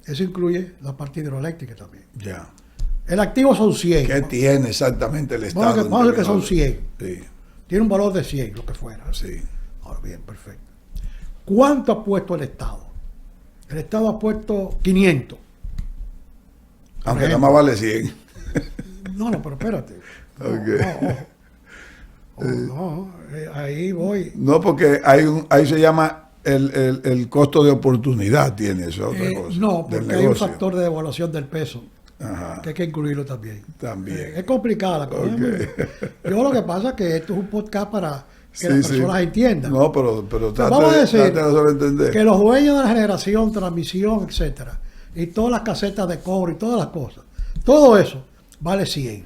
Eso incluye la parte hidroeléctrica también. Ya. El activo son 100. ¿Qué tiene exactamente el Estado? Vamos a ver que son 100. Sí, Tiene un valor de 100, lo que fuera. sí. Ahora bien, perfecto. ¿Cuánto ha puesto el Estado? El Estado ha puesto 500. Aunque nada más vale 100. No, pero espérate. Ok. Ahí voy. No, porque ahí se llama el costo de oportunidad, tiene eso, otra cosa. No, del porque hay un negocio. factor de devaluación del peso Ajá, que hay que incluirlo también. también. Es complicada la cosa. Ok. Yo lo que pasa es que esto es un podcast para que Sí, las sí. personas entiendan. No, pero vamos a decir trate de sobreentender. que los dueños de la generación, transmisión, etcétera, y todas las casetas de cobro y todas las cosas, todo eso vale 100.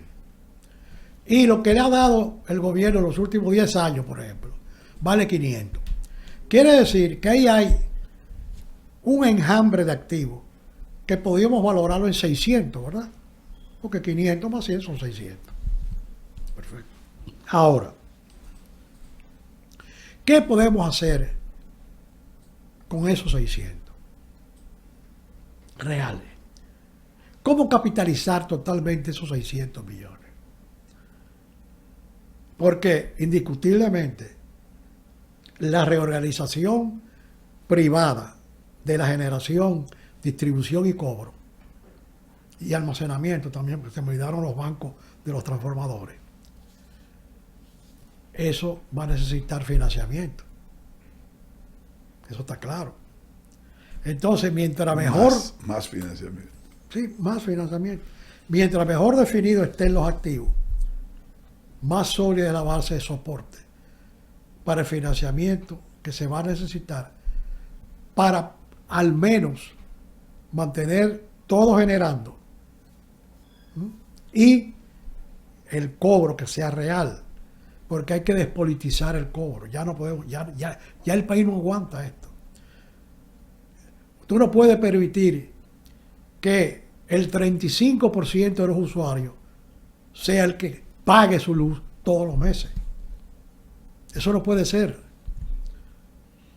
Y lo que le ha dado el gobierno en los últimos 10 años, por ejemplo, vale 500. Quiere decir que ahí hay un enjambre de activos que podríamos valorarlo en 600, ¿verdad? Porque 500 más 100 son 600. Perfecto. Ahora, ¿qué podemos hacer con esos 600? Reales. ¿Cómo capitalizar totalmente esos 600 millones? Porque indiscutiblemente la reorganización privada de la generación, distribución y cobro y almacenamiento también, porque se me olvidaron los bancos de los transformadores. Eso va a necesitar financiamiento. Eso está claro. Entonces, mientras mejor... Más financiamiento. Sí, más financiamiento. Mientras mejor definido estén los activos, más sólida es la base de soporte para el financiamiento que se va a necesitar para al menos mantener todo generando y el cobro que sea real, porque hay que despolitizar el cobro. Ya no podemos, ya el país no aguanta esto. Tú no puedes permitir que el 35% de los usuarios sea el que pague su luz todos los meses. Eso no puede ser.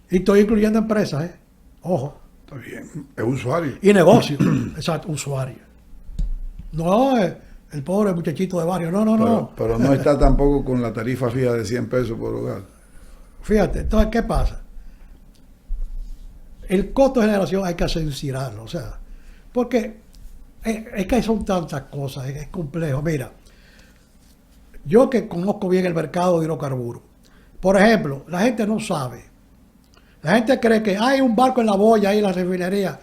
Y estoy incluyendo empresas, ojo. Está bien, es usuario. Y negocios, exacto, usuario. No el pobre muchachito de barrio, no. Pero no está tampoco con la tarifa fija de 100 pesos por hogar. Fíjate, entonces, ¿qué pasa? El costo de generación hay que sincerarlo, o sea, porque es que son tantas cosas, es complejo. Mira, yo que conozco bien el mercado de hidrocarburos, por ejemplo, la gente no sabe. La gente cree que hay un barco en la boya ahí en la refinería.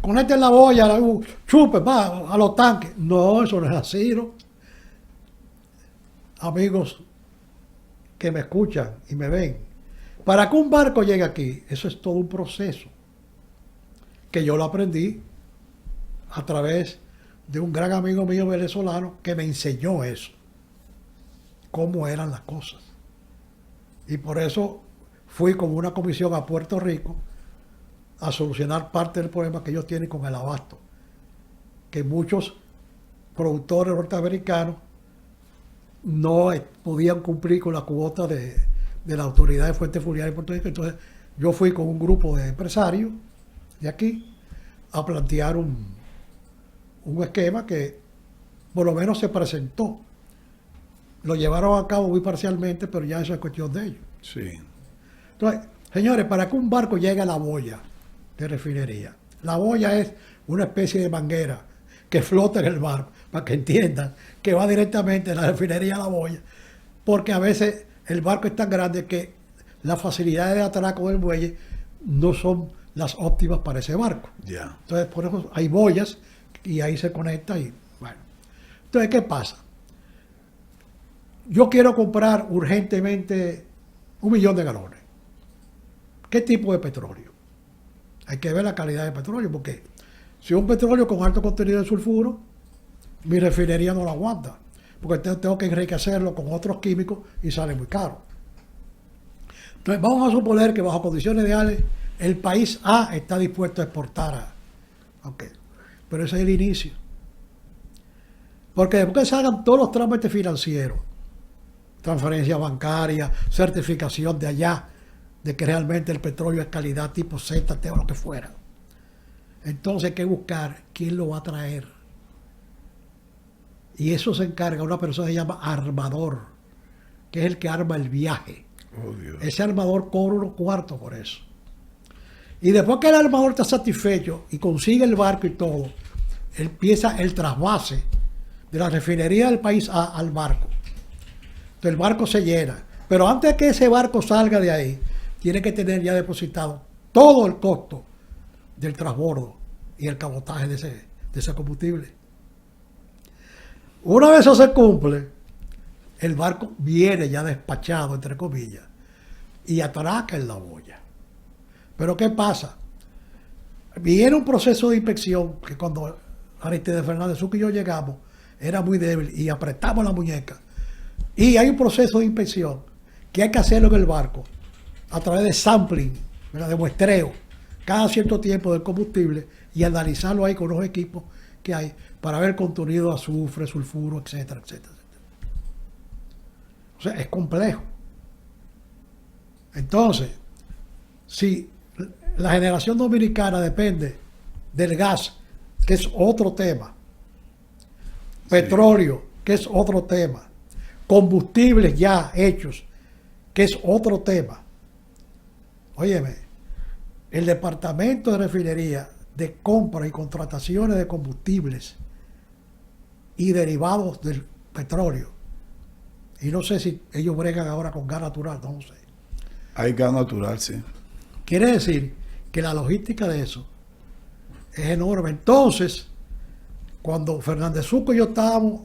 Conecten la boya, chupe, va a los tanques. No, eso no es así, ¿no? Amigos que me escuchan y me ven, para que un barco llegue aquí, eso es todo un proceso que yo lo aprendí a través de un gran amigo mío venezolano que me enseñó eso, cómo eran las cosas. Y por eso fui con una comisión a Puerto Rico a solucionar parte del problema que ellos tienen con el abasto, que muchos productores norteamericanos no podían cumplir con la cuota de la Autoridad de Fuentes Fluviales de Puerto Rico. Entonces yo fui con un grupo de empresarios de aquí a plantear un esquema que por lo menos se presentó. Lo llevaron a cabo muy parcialmente, pero ya eso es cuestión de ellos. Sí. Entonces, señores, para que un barco llegue a la boya de refinería, la boya es una especie de manguera que flota en el mar, para que entiendan que va directamente de la refinería a la boya, porque a veces el barco es tan grande que las facilidades de atraco del muelle no son las óptimas para ese barco. Ya. Entonces, por eso hay boyas y ahí se conecta y bueno. Entonces, ¿qué pasa? Yo quiero comprar urgentemente 1 millón de galones. ¿Qué tipo de petróleo? Hay que ver la calidad del petróleo, porque si es un petróleo con alto contenido de sulfuro, mi refinería no lo aguanta, porque tengo que enriquecerlo con otros químicos y sale muy caro. Entonces vamos a suponer que bajo condiciones ideales el país A está dispuesto a exportar pero ese es el inicio. Porque después que se hagan todos los trámites financieros, transferencia bancaria, certificación de allá, de que realmente el petróleo es calidad tipo ZT o lo que fuera, entonces hay que buscar quién lo va a traer. Y eso se encarga una persona que se llama armador, que es el que arma el viaje. Oh, Dios. Ese armador cobra unos cuartos por eso. Y después que el armador está satisfecho y consigue el barco y todo, empieza el trasvase de la refinería del país A al barco. Entonces el barco se llena. Pero antes de que ese barco salga de ahí, tiene que tener ya depositado todo el costo del transbordo y el cabotaje de ese combustible. Una vez eso se cumple, el barco viene ya despachado, entre comillas, y atraca en la boya. Pero ¿qué pasa? Viene un proceso de inspección que cuando Aristides Fernández Sucre y yo llegamos, era muy débil y apretamos la muñeca. Y hay un proceso de inspección que hay que hacerlo en el barco a través de sampling, ¿verdad? De muestreo, cada cierto tiempo del combustible y analizarlo ahí con los equipos que hay para ver contenido de azufre, sulfuro, etcétera, etcétera, etcétera. O sea, es complejo. Entonces, si la generación dominicana depende del gas, que es otro tema, petróleo, que es otro tema, combustibles ya hechos, que es otro tema. Óyeme, el departamento de refinería de compra y contrataciones de combustibles y derivados del petróleo, y no sé si ellos bregan ahora con gas natural, no sé. Hay gas natural, sí. Quiere decir que la logística de eso es enorme. Entonces, cuando Fernández Sucre y yo estábamos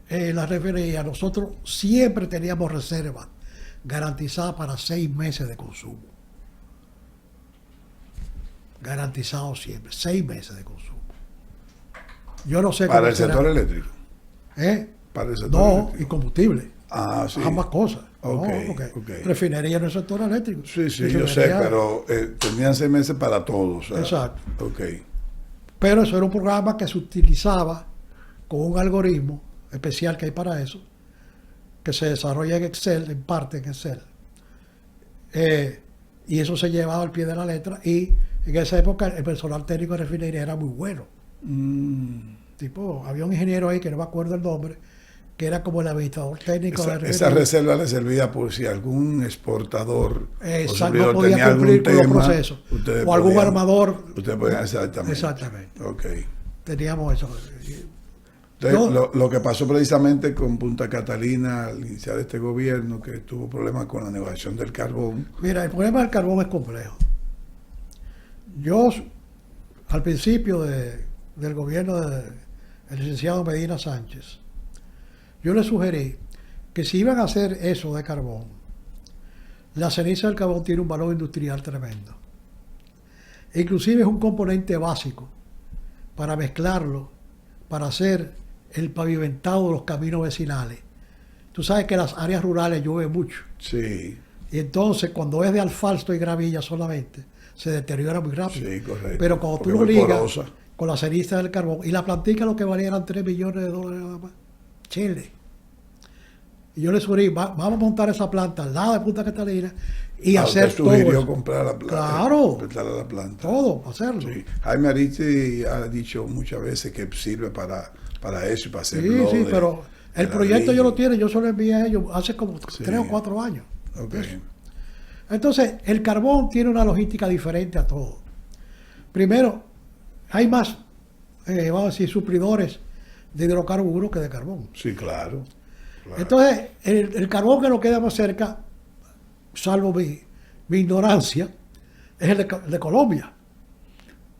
en la refinería, nosotros siempre teníamos reservas garantizada para 6 meses de consumo. Garantizado siempre, 6 meses de consumo. Yo no sé para el sector eléctrico. Para el sector eléctrico. Y combustible. Sí. Ambas cosas. Okay, ¿no? Porque refinería en el sector eléctrico. Sí, yo sé, pero tenían 6 meses para todos. O sea, exacto. Okay. Pero eso era un programa que se utilizaba con un algoritmo especial que hay para eso, que se desarrolla en Excel, en parte en Excel. Y eso se llevaba al pie de la letra, y en esa época el personal técnico de refinería era muy bueno. Tipo, había un ingeniero ahí que no me acuerdo el nombre, que era como el administrador técnico de refinería. Esa reserva le servía por si algún exportador no podía cumplir con los procesos, o algún armador. Ustedes podían, exactamente. Okay. Teníamos eso. Entonces, lo que pasó precisamente con Punta Catalina al iniciar este gobierno, que tuvo problemas con la negociación del carbón. Mira, el problema del carbón es complejo. Yo, al principio del gobierno del licenciado Medina Sánchez, yo le sugerí que si iban a hacer eso de carbón, la ceniza del carbón tiene un valor industrial tremendo. Inclusive es un componente básico para mezclarlo, para hacer el pavimentado de los caminos vecinales. Tú sabes que en las áreas rurales llueve mucho. Sí. Y entonces, cuando es de asfalto y gravilla solamente, se deteriora muy rápido. Sí, correcto. Pero cuando tú lo ligas con la ceniza del carbón, y la plantica lo que valía eran $3 millones nada más. Chile. Y yo le sugerí, vamos a montar esa planta al lado de Punta Catalina y hacer todo. Sugirió comprar la planta. Claro. La planta. Todo, hacerlo. Sí. Jaime Aristi ha dicho muchas veces que sirve para eso y para hacerlo. Sí, pero el proyecto yo lo tiene, yo se lo envié a ellos hace como 3 o 4 años. Okay. Entonces, el carbón tiene una logística diferente a todo. Primero, hay más, vamos a decir, suplidores de hidrocarburos que de carbón. Sí, claro. Entonces, el carbón que nos queda más cerca, salvo mi ignorancia, es el de Colombia.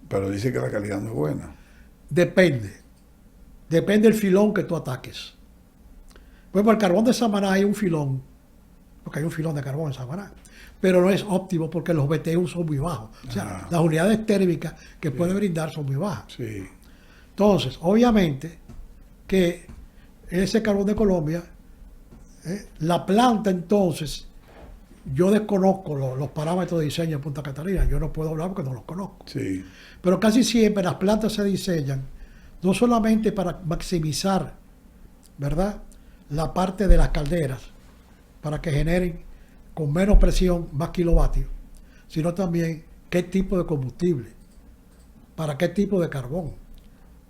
Pero dice que la calidad no es buena. Depende del filón que tú ataques. Bueno, el carbón de Samaná hay un filón, porque hay un filón de carbón en Samaná, pero no es óptimo porque los BTU son muy bajos. O sea, las unidades térmicas que puede brindar son muy bajas. Sí. Entonces, obviamente, que ese carbón de Colombia, la planta entonces, yo desconozco los parámetros de diseño de Punta Catalina, yo no puedo hablar porque no los conozco. Sí. Pero casi siempre las plantas se diseñan no solamente para maximizar, ¿verdad?, la parte de las calderas, para que generen con menos presión más kilovatios, sino también qué tipo de combustible, para qué tipo de carbón,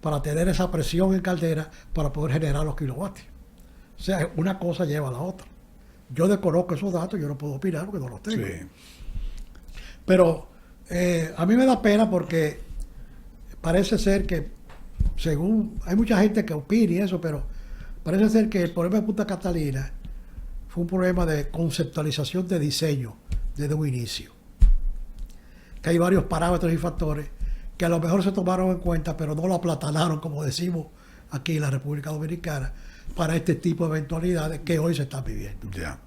para tener esa presión en caldera para poder generar los kilovatios. O sea, una cosa lleva a la otra. Yo desconozco esos datos, yo no puedo opinar porque no los tengo. Sí. Pero a mí me da pena porque parece ser que, según hay mucha gente que opina y eso, pero parece ser que el problema de Punta Catalina fue un problema de conceptualización de diseño desde un inicio. Que hay varios parámetros y factores que a lo mejor se tomaron en cuenta, pero no lo aplatanaron, como decimos aquí en la República Dominicana, para este tipo de eventualidades que hoy se están viviendo. Ya.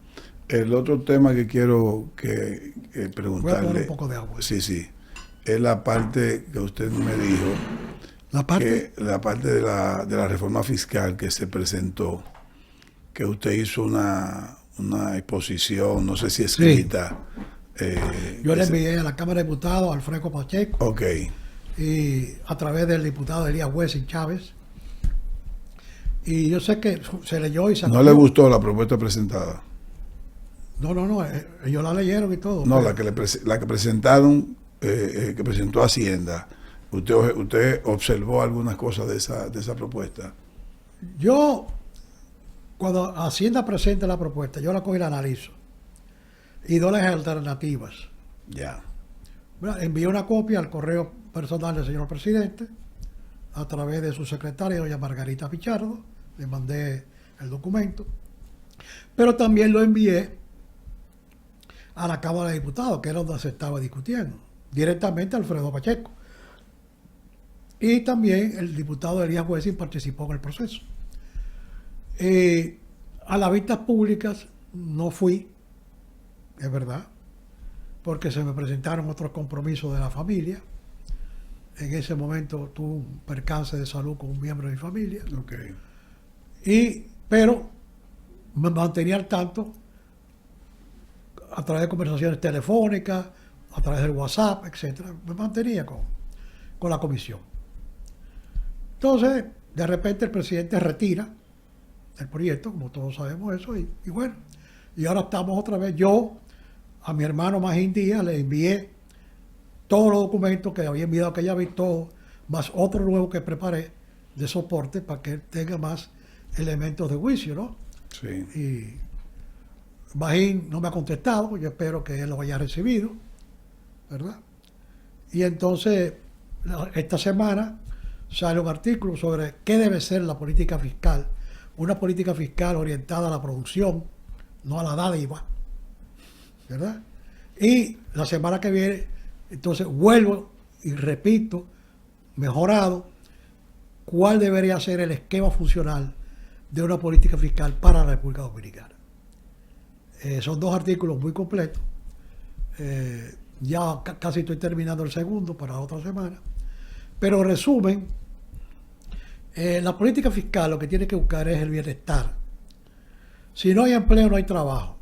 El otro tema que quiero preguntarle... Voy a poner un poco de agua. Sí. Es la parte que usted me dijo. La parte de la reforma fiscal que se presentó, que usted hizo una exposición, no sé si escrita. Sí. Yo le envié a la Cámara de Diputados, a Alfredo Pacheco. Ok. Y a través del diputado Elías Wessing Chávez. Y yo sé que se leyó y se... ¿No le gustó la propuesta presentada? No, ellos la leyeron y todo. No, pero la que presentaron, que presentó Hacienda. ¿Usted observó algunas cosas de esa propuesta? Yo, cuando Hacienda presenta la propuesta, yo la cojo y la analizo. Y doy las alternativas. Ya. Envié una copia al correo personal del señor presidente, a través de su secretaria, doña Margarita Pichardo. Le mandé el documento. Pero también lo envié a la Cámara de Diputados, que era donde se estaba discutiendo, directamente a Alfredo Pacheco. Y también el diputado Elías Wessing participó en el proceso. A las vistas públicas no fui, es verdad, porque se me presentaron otros compromisos de la familia. En ese momento tuve un percance de salud con un miembro de mi familia. Okay. Pero me mantenía al tanto a través de conversaciones telefónicas, a través del WhatsApp, etcétera. Me mantenía con la comisión. Entonces, de repente el presidente retira el proyecto, como todos sabemos eso, y bueno, y ahora estamos otra vez. Yo a mi hermano Magín Díaz le envié todos los documentos que había enviado aquella vez, todo, más otro nuevo que preparé de soporte para que él tenga más elementos de juicio, ¿no? Sí. Y Magín no me ha contestado, yo espero que él lo haya recibido, ¿verdad? Y entonces, esta semana sale un artículo sobre qué debe ser la política fiscal, una política fiscal orientada a la producción, no a la dádiva, ¿verdad? Y la semana que viene, entonces vuelvo y repito, mejorado, cuál debería ser el esquema funcional de una política fiscal para la República Dominicana. Son 2 artículos muy completos. Ya casi estoy terminando el segundo para otra semana. Pero en resumen, la política fiscal lo que tiene que buscar es el bienestar. Si no hay empleo, no hay trabajo.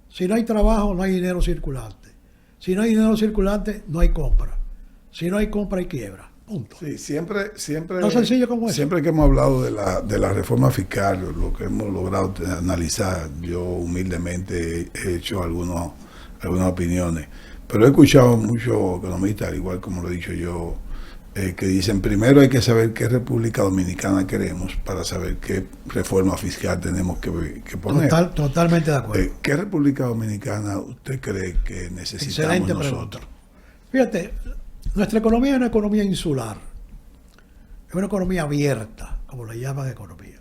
Si no hay trabajo, no hay dinero circulante. Si no hay dinero circulante, no hay compra. Si no hay compra, hay quiebra. Punto. Sí, siempre, tan sencillo como eso. Siempre que hemos hablado de la reforma fiscal, lo que hemos logrado analizar, yo humildemente he hecho algunas opiniones, pero he escuchado muchos economistas, al igual como lo he dicho yo, que dicen, primero hay que saber qué República Dominicana queremos para saber qué reforma fiscal tenemos que poner. Totalmente de acuerdo. ¿Qué República Dominicana usted cree que necesitamos Excelente nosotros? Pregunta. Fíjate, nuestra economía es una economía insular, es una economía abierta, como le llaman economía.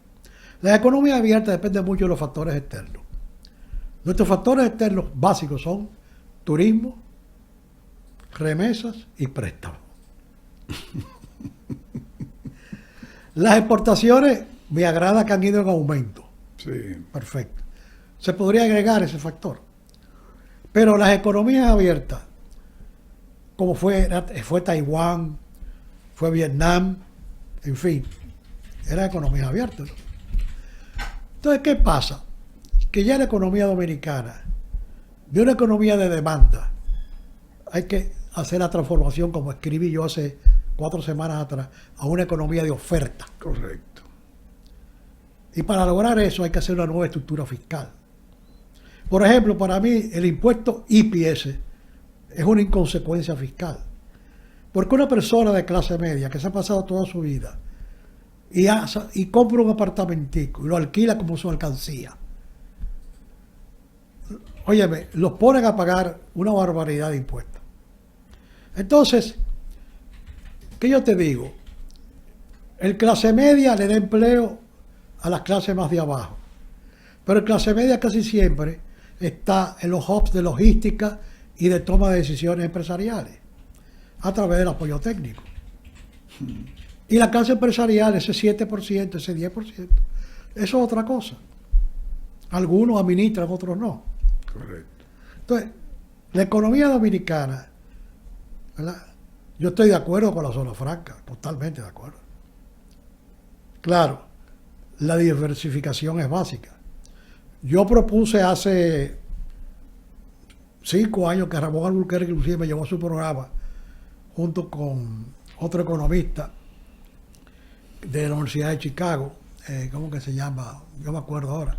La economía abierta depende mucho de los factores externos. Nuestros factores externos básicos son turismo, remesas y préstamos. Las exportaciones me agrada que han ido en aumento. Sí. Perfecto. Se podría agregar ese factor. Pero las economías abiertas, como fue Taiwán, fue Vietnam, en fin, eran economías abiertas, ¿no? Entonces, ¿qué pasa? Que ya la economía dominicana, de una economía de demanda, hay que hacer la transformación, como escribí yo hace 4 semanas atrás, a una economía de oferta. Correcto. Y para lograr eso hay que hacer una nueva estructura fiscal. Por ejemplo, para mí el impuesto IPS es una inconsecuencia fiscal. Porque una persona de clase media que se ha pasado toda su vida y compra un apartamentico y lo alquila como su alcancía, óyeme, los ponen a pagar una barbaridad de impuestos. Entonces, ¿qué yo te digo? El clase media le da empleo a las clases más de abajo. Pero el clase media casi siempre está en los hubs de logística y de toma de decisiones empresariales a través del apoyo técnico. Y la clase empresarial, ese 7%, ese 10%, eso es otra cosa. Algunos administran, otros no. Correcto. Entonces, la economía dominicana, ¿verdad? Yo estoy de acuerdo con la zona franca, totalmente de acuerdo. Claro, la diversificación es básica. Yo propuse hace 5 años que Ramón Alburquerque inclusive me llevó a su programa junto con otro economista de la Universidad de Chicago, ¿cómo que se llama? Yo me acuerdo ahora.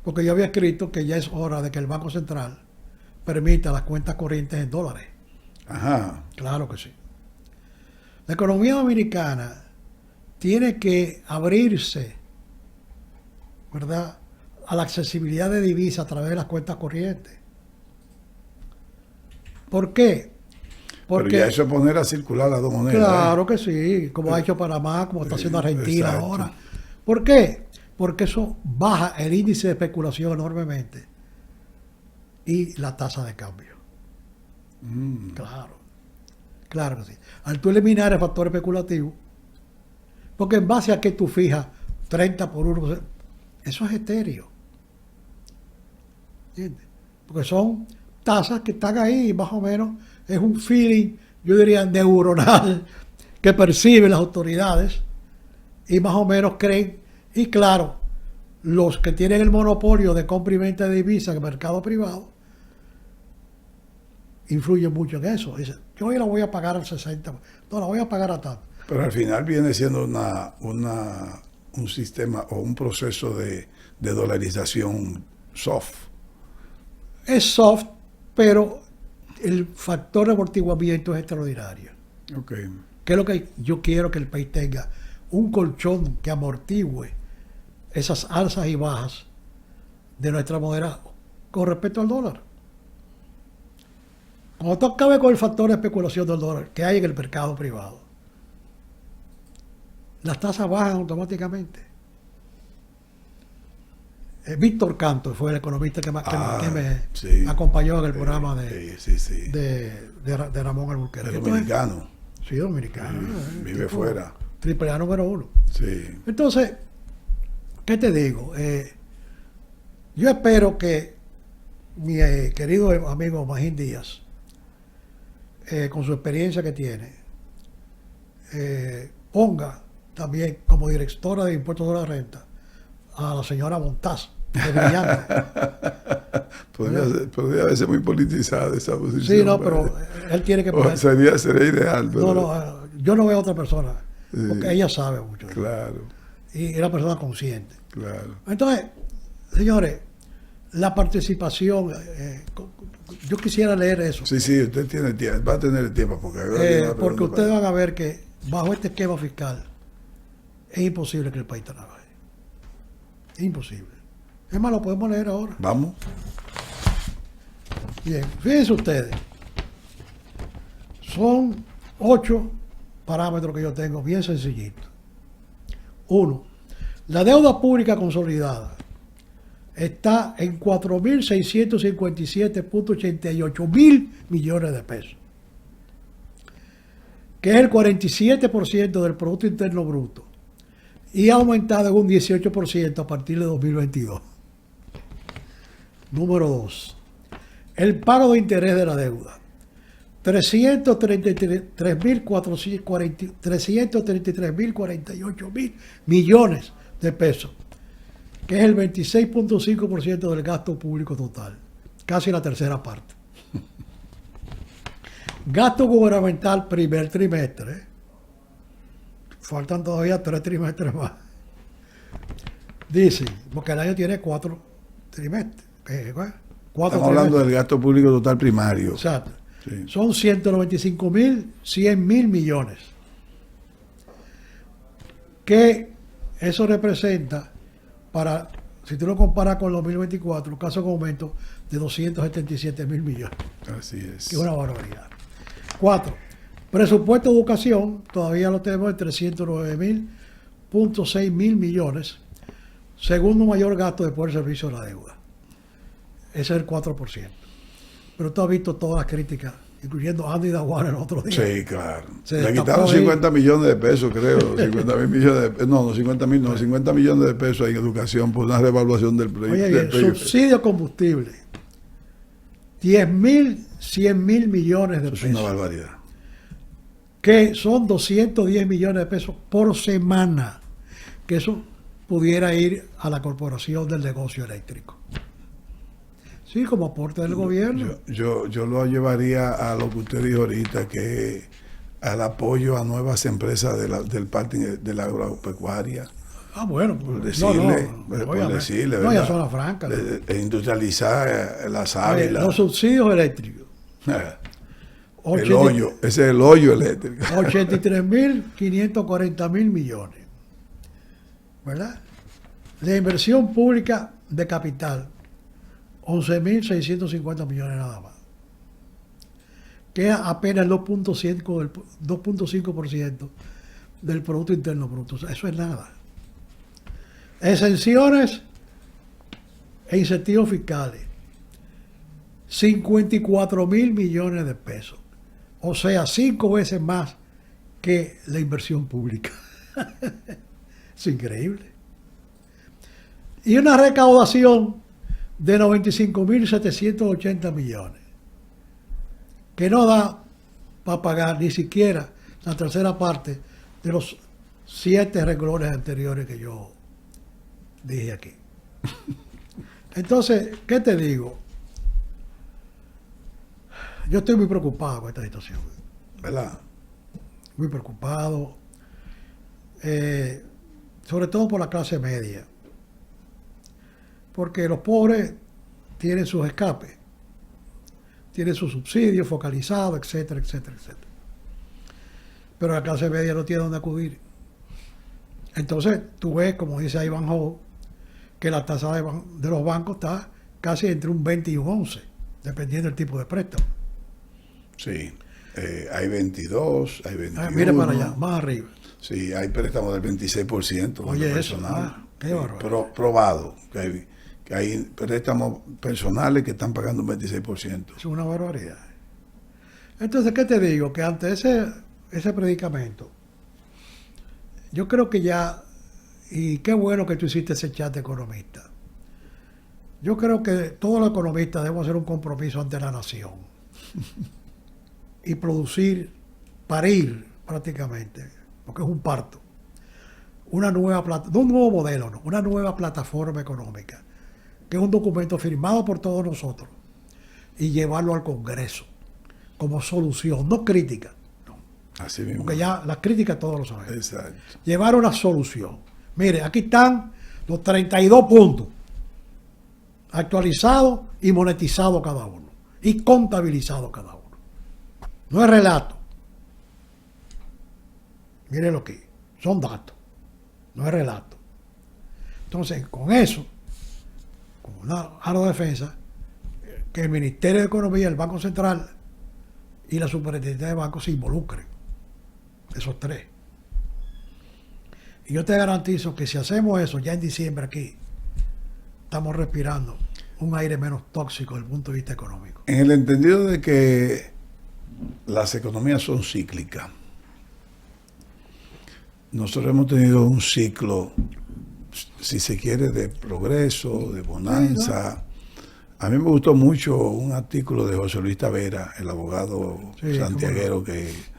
Porque yo había escrito que ya es hora de que el Banco Central permita las cuentas corrientes en dólares. Ajá. Claro que sí. La economía dominicana tiene que abrirse, ¿verdad?, a la accesibilidad de divisas a través de las cuentas corrientes. ¿Por qué? Porque, pero ya eso es poner a circular las dos monedas. Claro que sí, como ha hecho Panamá, como está haciendo Argentina exacto. ahora. ¿Por qué? Porque eso baja el índice de especulación enormemente y la tasa de cambio. Claro que sí. Al tú eliminar el factor especulativo, porque en base a que tú fijas 30 por 1, eso es etéreo. ¿Entiendes? porque son tasas que están ahí y más o menos es un feeling, yo diría, neuronal que perciben las autoridades y más o menos creen. Y claro, los que tienen el monopolio de compra y venta de divisas en el mercado privado influyen mucho en eso. Dicen, yo la voy a pagar al 60%, no, la voy a pagar a tanto. Pero al final viene siendo un sistema o un proceso de dolarización soft. Es soft, pero el factor de amortiguamiento es extraordinario. Okay. ¿Qué es lo que yo quiero que el país tenga? Un colchón que amortigüe esas alzas y bajas de nuestra moneda con respecto al dólar. Cuando tú acabes con el factor de especulación del dólar que hay en el mercado privado, las tasas bajan automáticamente. Víctor Canto fue el economista que me acompañó en el programa de Ramón Alburquerque. El dominicano. Sí, dominicano. Vive fuera. Triple A número 1. Sí. Entonces, ¿qué te digo? Yo espero que mi querido amigo Magín Díaz, con su experiencia que tiene, ponga también como directora de impuestos de la renta a la señora Montaz, de brillante. Podría ser muy politizada esa posición. Sí, no, pero él tiene que poner. Sería ideal. Pero... No, yo no veo a otra persona, porque ella sabe mucho. Claro. Y es una persona consciente. Claro. Entonces, señores, la participación, yo quisiera leer eso. Sí, usted tiene tiempo, va a tener el tiempo. Porque ustedes van a ver que bajo este esquema fiscal es imposible que el país trabaje. Es imposible. Es más, lo podemos leer ahora. Vamos. Bien, fíjense ustedes. Son 8 parámetros que yo tengo, bien sencillitos. 1. La deuda pública consolidada está en 4.657.88 mil millones de pesos, que es el 47% del Producto Interno Bruto, y ha aumentado en un 18% a partir de 2022. Número 2. El pago de interés de la deuda. 333.048 mil millones de pesos, que es el 26.5% del gasto público total, casi la tercera parte. Gasto gubernamental primer trimestre, faltan todavía 3 trimestres más. Dice, porque el año tiene 4 trimestres. Estamos hablando del gasto público total primario. Exacto. Sí. Son 195.100 mil millones. Que eso representa, si tú lo comparas con 2024, caso con aumento de 277 mil millones. Así es. Que es una barbaridad. 4. Presupuesto de educación, todavía lo tenemos en 309.6 mil millones. Segundo mayor gasto después del servicio de la deuda. Ese es el 4%. Pero tú has visto todas las críticas, incluyendo Andy Daguana el otro día. Sí, claro. Le quitaron 50 millones de pesos, creo. 50 mil millones de pesos. No, 50 millones de pesos en educación por una revaluación del proyecto. Oye, el subsidio de combustible. 10.100 mil millones de pesos. Es una barbaridad. Que son 210 millones de pesos por semana. Que eso pudiera ir a la Corporación del Negocio Eléctrico. Sí, como aporte del gobierno. Yo lo llevaría a lo que usted dijo ahorita, que al apoyo a nuevas empresas del parque de la agropecuaria. Ah, bueno, por decirle, no, ya zona franca. Industrializar las ávilas. Los subsidios eléctricos. El hoyo, ese es el hoyo eléctrico. 83.540 mil millones. ¿Verdad? La inversión pública de capital. 11.650 millones nada más, que es apenas el 2.5% del Producto Interno Bruto. O sea, eso es nada. Exenciones e incentivos fiscales, 54 mil millones de pesos, o sea, 5 veces más que la inversión pública. Es increíble. Y una recaudación de 95.780 millones, que no da para pagar ni siquiera la tercera parte de los 7 renglones anteriores que yo dije aquí. Entonces, ¿qué te digo? Yo estoy muy preocupado con esta situación. ¿Verdad? Muy preocupado. Sobre todo por la clase media. Porque los pobres tienen sus escapes. Tienen sus subsidios focalizados, etcétera, etcétera, etcétera. Pero la clase media no tiene dónde acudir. Entonces, tú ves, como dice Ivanhoe, que la tasa de los bancos está casi entre un 20 y un 11, dependiendo del tipo de préstamo. Sí, hay 22, hay 21. Mire para allá, más arriba. Sí, hay préstamos del 26%. Oye, personal. Qué bárbaro. Probado, que hay préstamos personales que están pagando un 26%. Es una barbaridad. Entonces, ¿qué te digo? Que ante ese predicamento, yo creo que ya, y qué bueno que tú hiciste ese chat de economistas. Yo creo que todos los economistas debemos hacer un compromiso ante la nación y parir prácticamente, porque es un parto, un nuevo modelo, ¿no? Una nueva plataforma económica, que es un documento firmado por todos nosotros, y llevarlo al Congreso como solución, no crítica. Así mismo. Porque ya las críticas todos lo saben. Exacto. Llevar una solución. Mire, aquí están los 32 puntos actualizados y monetizados cada uno. Y contabilizados cada uno. No es relato. Mire lo que son datos. No es relato. Entonces, con eso, con una defensa, que el Ministerio de Economía, el Banco Central y la Superintendencia de Bancos se involucren. Esos 3. Y yo te garantizo que si hacemos eso ya en diciembre aquí, estamos respirando un aire menos tóxico desde el punto de vista económico. En el entendido de que las economías son cíclicas, nosotros hemos tenido un ciclo, si se quiere, de progreso, de bonanza. Sí, ¿no? A mí me gustó mucho un artículo de José Luis Tavera, el abogado santiaguero, que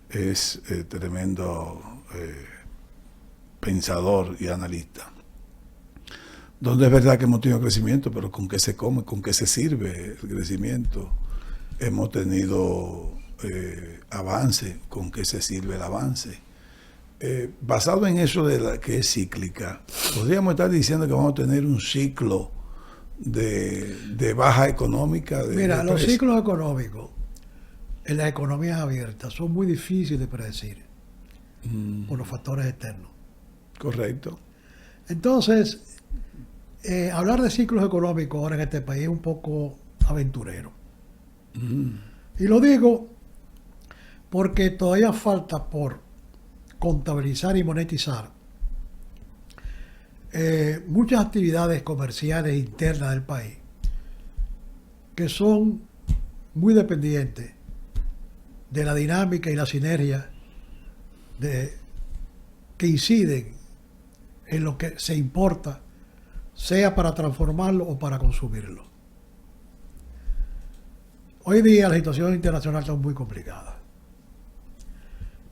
es tremendo pensador y analista, donde es verdad que hemos tenido crecimiento, pero ¿con qué se come? ¿Con qué se sirve el crecimiento? Hemos tenido avance, ¿con qué se sirve el avance? Basado en eso de que es cíclica, podríamos estar diciendo que vamos a tener un ciclo de baja económica. Mira, los ciclos económicos en las economías abiertas son muy difíciles de predecir por los factores externos. Correcto. Entonces, hablar de ciclos económicos ahora en este país es un poco aventurero. Y lo digo porque todavía falta por contabilizar y monetizar muchas actividades comerciales internas del país que son muy dependientes de la dinámica y la sinergia que inciden en lo que se importa, sea para transformarlo o para consumirlo. Hoy día la situación internacional está muy complicada.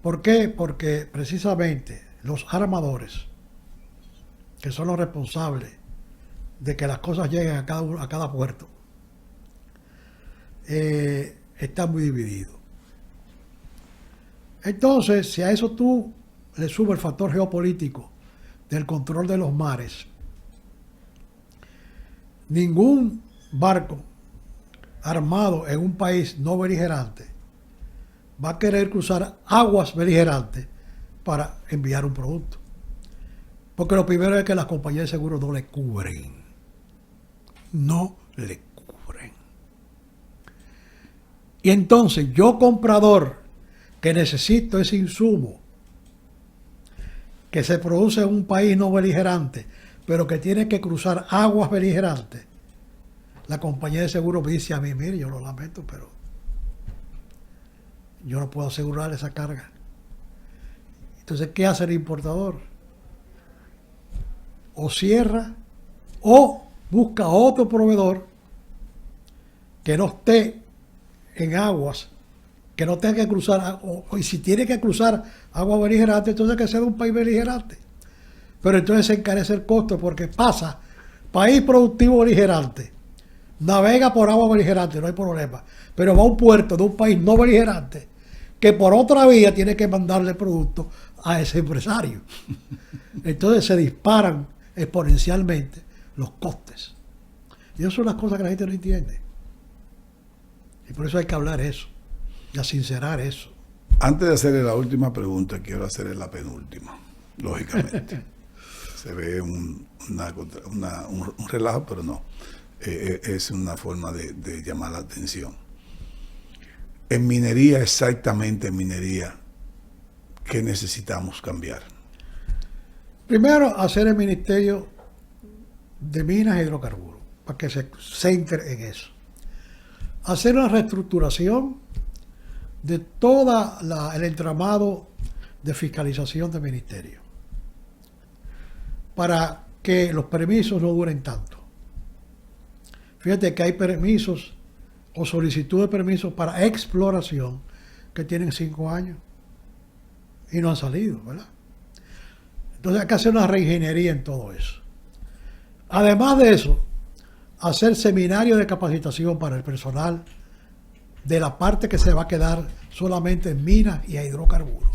¿Por qué? Porque precisamente los armadores, que son los responsables de que las cosas lleguen a cada puerto, están muy divididos. Entonces, si a eso tú le sumas el factor geopolítico del control de los mares, ningún barco armado en un país no beligerante va a querer cruzar aguas beligerantes para enviar un producto. Porque lo primero es que las compañías de seguros no le cubren. No le cubren. Y entonces yo, comprador, que necesito ese insumo que se produce en un país no beligerante, pero que tiene que cruzar aguas beligerantes, la compañía de seguros me dice a mí: mire, yo lo lamento, pero yo no puedo asegurar esa carga. Entonces, ¿qué hace el importador? O cierra o busca otro proveedor que no esté en aguas, que no tenga que cruzar, y si tiene que cruzar agua beligerante, entonces que sea de un país beligerante. Pero entonces se encarece el costo porque pasa, país productivo beligerante, navega por agua beligerante, no hay problema, pero va a un puerto de un país no beligerante, que por otra vía tiene que mandarle producto a ese empresario. Entonces se disparan exponencialmente los costes. Y eso son las cosas que la gente no entiende. Y por eso hay que hablar eso, y a sincerar eso. Antes de hacerle la última pregunta, quiero hacerle la penúltima, lógicamente. Se ve un relajo, pero no. Es una forma de llamar la atención. En minería, exactamente en minería, ¿qué necesitamos cambiar? Primero, hacer el Ministerio de Minas e Hidrocarburos, para que se centre en eso. Hacer una reestructuración de todo el entramado de fiscalización del ministerio, para que los permisos no duren tanto. Fíjate que hay permisos o solicitud de permisos para exploración que tienen 5 años y no han salido, ¿verdad? Entonces hay que hacer una reingeniería en todo eso. Además de eso, hacer seminarios de capacitación para el personal de la parte que se va a quedar solamente en minas y a hidrocarburos,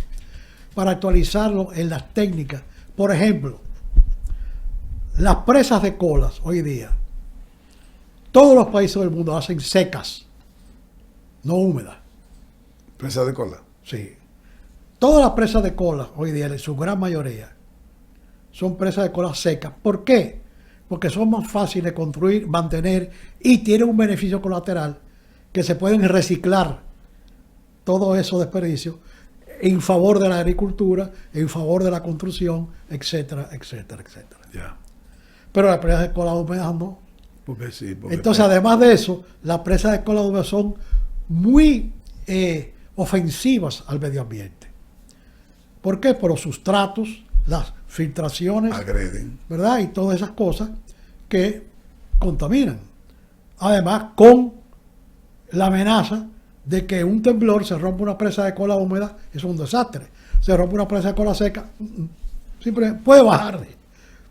para actualizarlo en las técnicas. Por ejemplo, las presas de colas hoy día, todos los países del mundo hacen secas, no húmedas. ¿Presa de cola? Sí. Todas las presas de cola hoy día, en su gran mayoría, son presas de cola secas. ¿Por qué? Porque son más fáciles de construir, mantener y tienen un beneficio colateral que se pueden reciclar todos esos desperdicios en favor de la agricultura, en favor de la construcción, etcétera, etcétera, etcétera. Ya. Pero las presas de cola húmedas no. Porque sí. Entonces, además de eso, las presas de cola húmedas son muy ofensivas al medio ambiente. ¿Por qué? Por los sustratos, las filtraciones, agreden, ¿verdad? Y todas esas cosas que contaminan. Además, con la amenaza de que un temblor se rompa una presa de cola húmeda, es un desastre. Se rompe una presa de cola seca, siempre puede bajar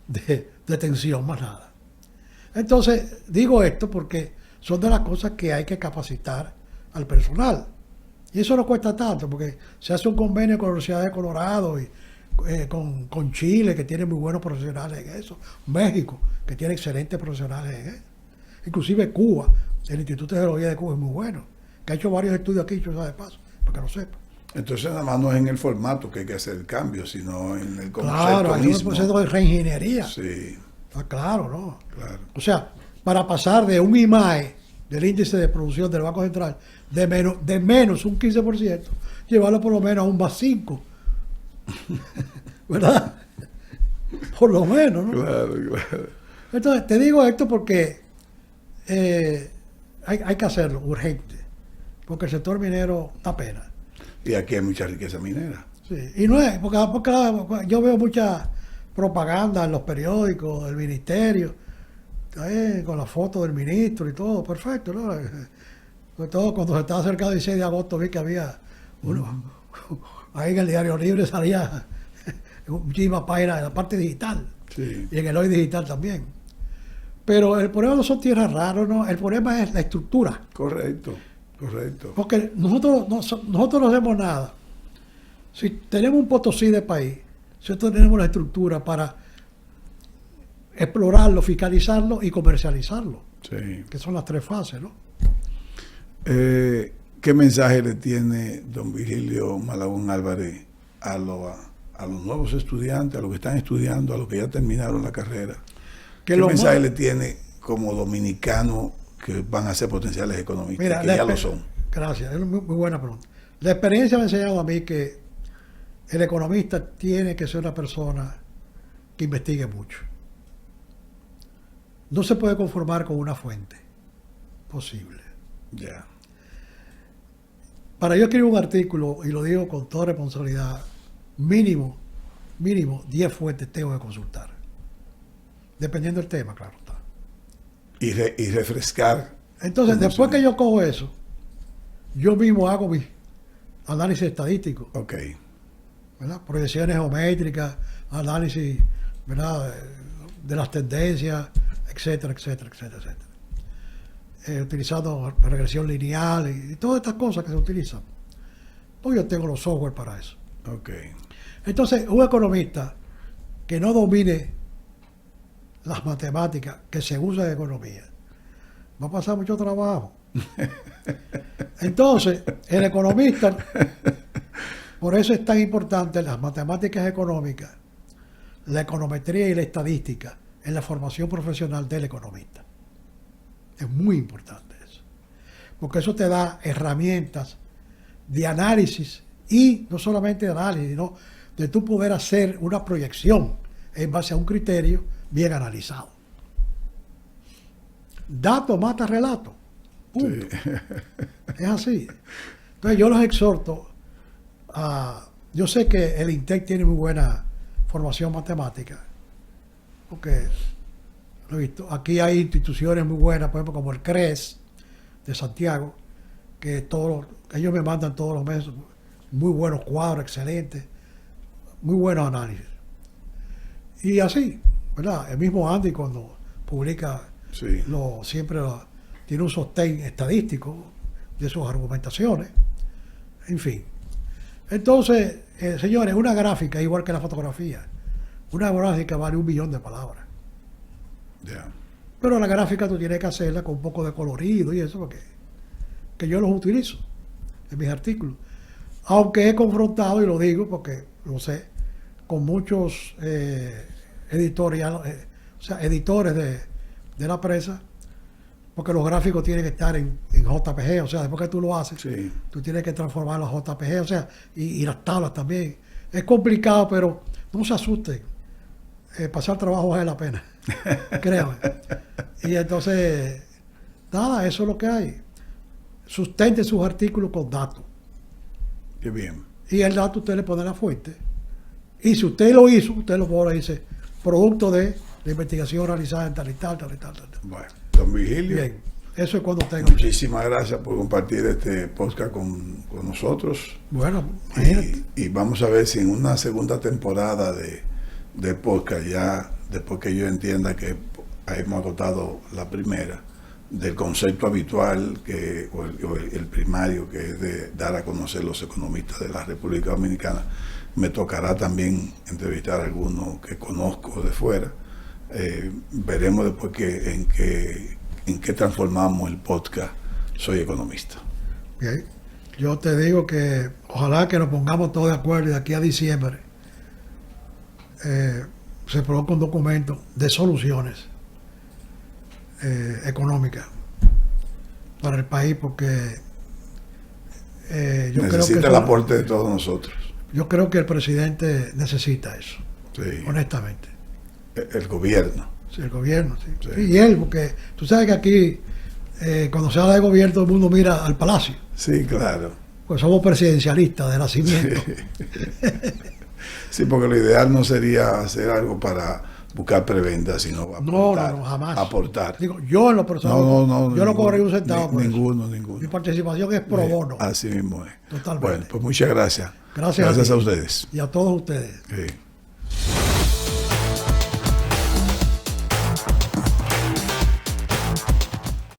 de tensión, más nada. Entonces, digo esto porque son de las cosas que hay que capacitar al personal. Y eso no cuesta tanto, porque se hace un convenio con la Universidad de Colorado y con Chile, que tiene muy buenos profesionales en eso. México, que tiene excelentes profesionales en eso. Inclusive Cuba, el Instituto de Geología de Cuba es muy bueno, que ha hecho varios estudios aquí, yo de paso, para que lo sepa. Entonces nada más no es en el formato que hay que hacer el cambio, sino en el concepto claro, hay mismo. un proceso de reingeniería. Sí. Está claro, ¿no? Claro. O sea, para pasar de un IMAE, del índice de producción del Banco Central, de menos un 15%, llevarlo por lo menos a un más 5%. ¿Verdad? Por lo menos, ¿no? Claro, claro. Entonces, te digo esto porque hay que hacerlo, urgente. Porque el sector minero da pena. Y aquí hay mucha riqueza minera. Sí. Y no es, porque yo veo mucha propaganda en los periódicos del ministerio, con la foto del ministro y todo, perfecto, ¿no? Sobre todo cuando se estaba acercando el 16 de agosto, vi que había uno, ahí en el Diario Libre salía un Gima Paira en la parte digital, Sí. y en el Hoy Digital también. Pero el problema no son tierras raras, ¿no? El problema es la estructura. Correcto, correcto. Porque nosotros no hacemos nada. Si tenemos un Potosí de país, si nosotros tenemos la estructura para explorarlo, fiscalizarlo y comercializarlo, Sí. que son las 3 fases, ¿no? ¿Qué mensaje le tiene don Virgilio Malagón Álvarez a los nuevos estudiantes, a los que están estudiando, a los que ya terminaron la carrera? ¿Qué mensaje le tiene como dominicano que van a ser potenciales economistas? Mira, que ya lo son. Gracias, es muy buena pregunta. La experiencia me ha enseñado a mí que el economista tiene que ser una persona que investigue mucho. No se puede conformar con una fuente posible. Ya. Para yo escribir un artículo, y lo digo con toda responsabilidad, mínimo 10 fuentes tengo que consultar. Dependiendo del tema, claro está. Y refrescar. Entonces, después que yo cojo eso, yo mismo hago mi análisis estadístico. Ok. ¿Verdad? Proyecciones geométricas, análisis, ¿verdad?, de las tendencias, etcétera, etcétera, etcétera, etcétera. Utilizando regresión lineal y todas estas cosas que se utilizan. Pues yo tengo los software para eso. Ok. Entonces, un economista que no domine las matemáticas que se usan en economía va a pasar mucho trabajo. Entonces, el economista, por eso es tan importante las matemáticas económicas, la econometría y la estadística en la formación profesional del economista. Es muy importante eso, porque eso te da herramientas de análisis y no solamente de análisis, sino de tú poder hacer una proyección en base a un criterio bien analizado. Dato mata relato. Punto. Sí. Es así. Entonces yo los exhorto a... Yo sé que el INTEC tiene muy buena formación matemática, porque lo he visto. Aquí hay instituciones muy buenas, por ejemplo, como el CRES de Santiago, que ellos me mandan todos los meses muy buenos cuadros, excelentes, muy buenos análisis. Y así, ¿verdad? El mismo Andy cuando publica, sí, siempre tiene un sostén estadístico de sus argumentaciones. En fin. Entonces, señores, una gráfica, igual que la fotografía, una gráfica vale 1 millón de palabras. Yeah. Pero la gráfica tú tienes que hacerla con un poco de colorido y eso, porque que yo los utilizo en mis artículos. Aunque he confrontado, y lo digo porque lo sé, con muchos editores de la prensa, porque los gráficos tienen que estar en JPG, o sea, después que tú lo haces, sí, tú tienes que transformarlo a JPG, o sea, y las tablas también. Es complicado, pero no se asusten. Pasar trabajo vale la pena, créanme. Y entonces, nada, eso es lo que hay. Sustente sus artículos con datos. Qué bien. Y el dato usted le pone la fuente. Y si usted lo hizo, usted lo pone y dice, producto de la investigación realizada en tal y tal, tal y tal, tal. Bueno, don Vigilio. Bien, eso es cuando tengo. Muchísimas gracias por compartir este podcast con nosotros. Bueno, imagínate. Y vamos a ver si en una segunda temporada de podcast, ya después que yo entienda que hemos agotado la primera, del concepto habitual o el primario, que es de dar a conocer los economistas de la República Dominicana, me tocará también entrevistar a algunos que conozco de fuera. Veremos después en qué transformamos el podcast Soy Economista. Bien. Yo te digo que ojalá que nos pongamos todos de acuerdo y de aquí a diciembre se produzca un documento de soluciones económicas para el país, porque yo necesita creo que el aporte de todos nosotros. Yo creo que el presidente necesita eso, sí, honestamente. El gobierno. Sí, el gobierno, sí. Sí. Sí, y él, porque tú sabes que aquí, cuando se habla de gobierno, todo el mundo mira al palacio. Sí, claro. Pues somos presidencialistas de nacimiento. Sí. Sí, porque lo ideal no sería hacer algo para buscar preventa, sino aportar. No, jamás. Aportar. Digo, yo en lo personal, yo no cobré un centavo por ninguno. Mi participación es pro bono. Así mismo es. Totalmente. Bueno, pues muchas gracias. Gracias a ustedes. Y a todos ustedes. Sí.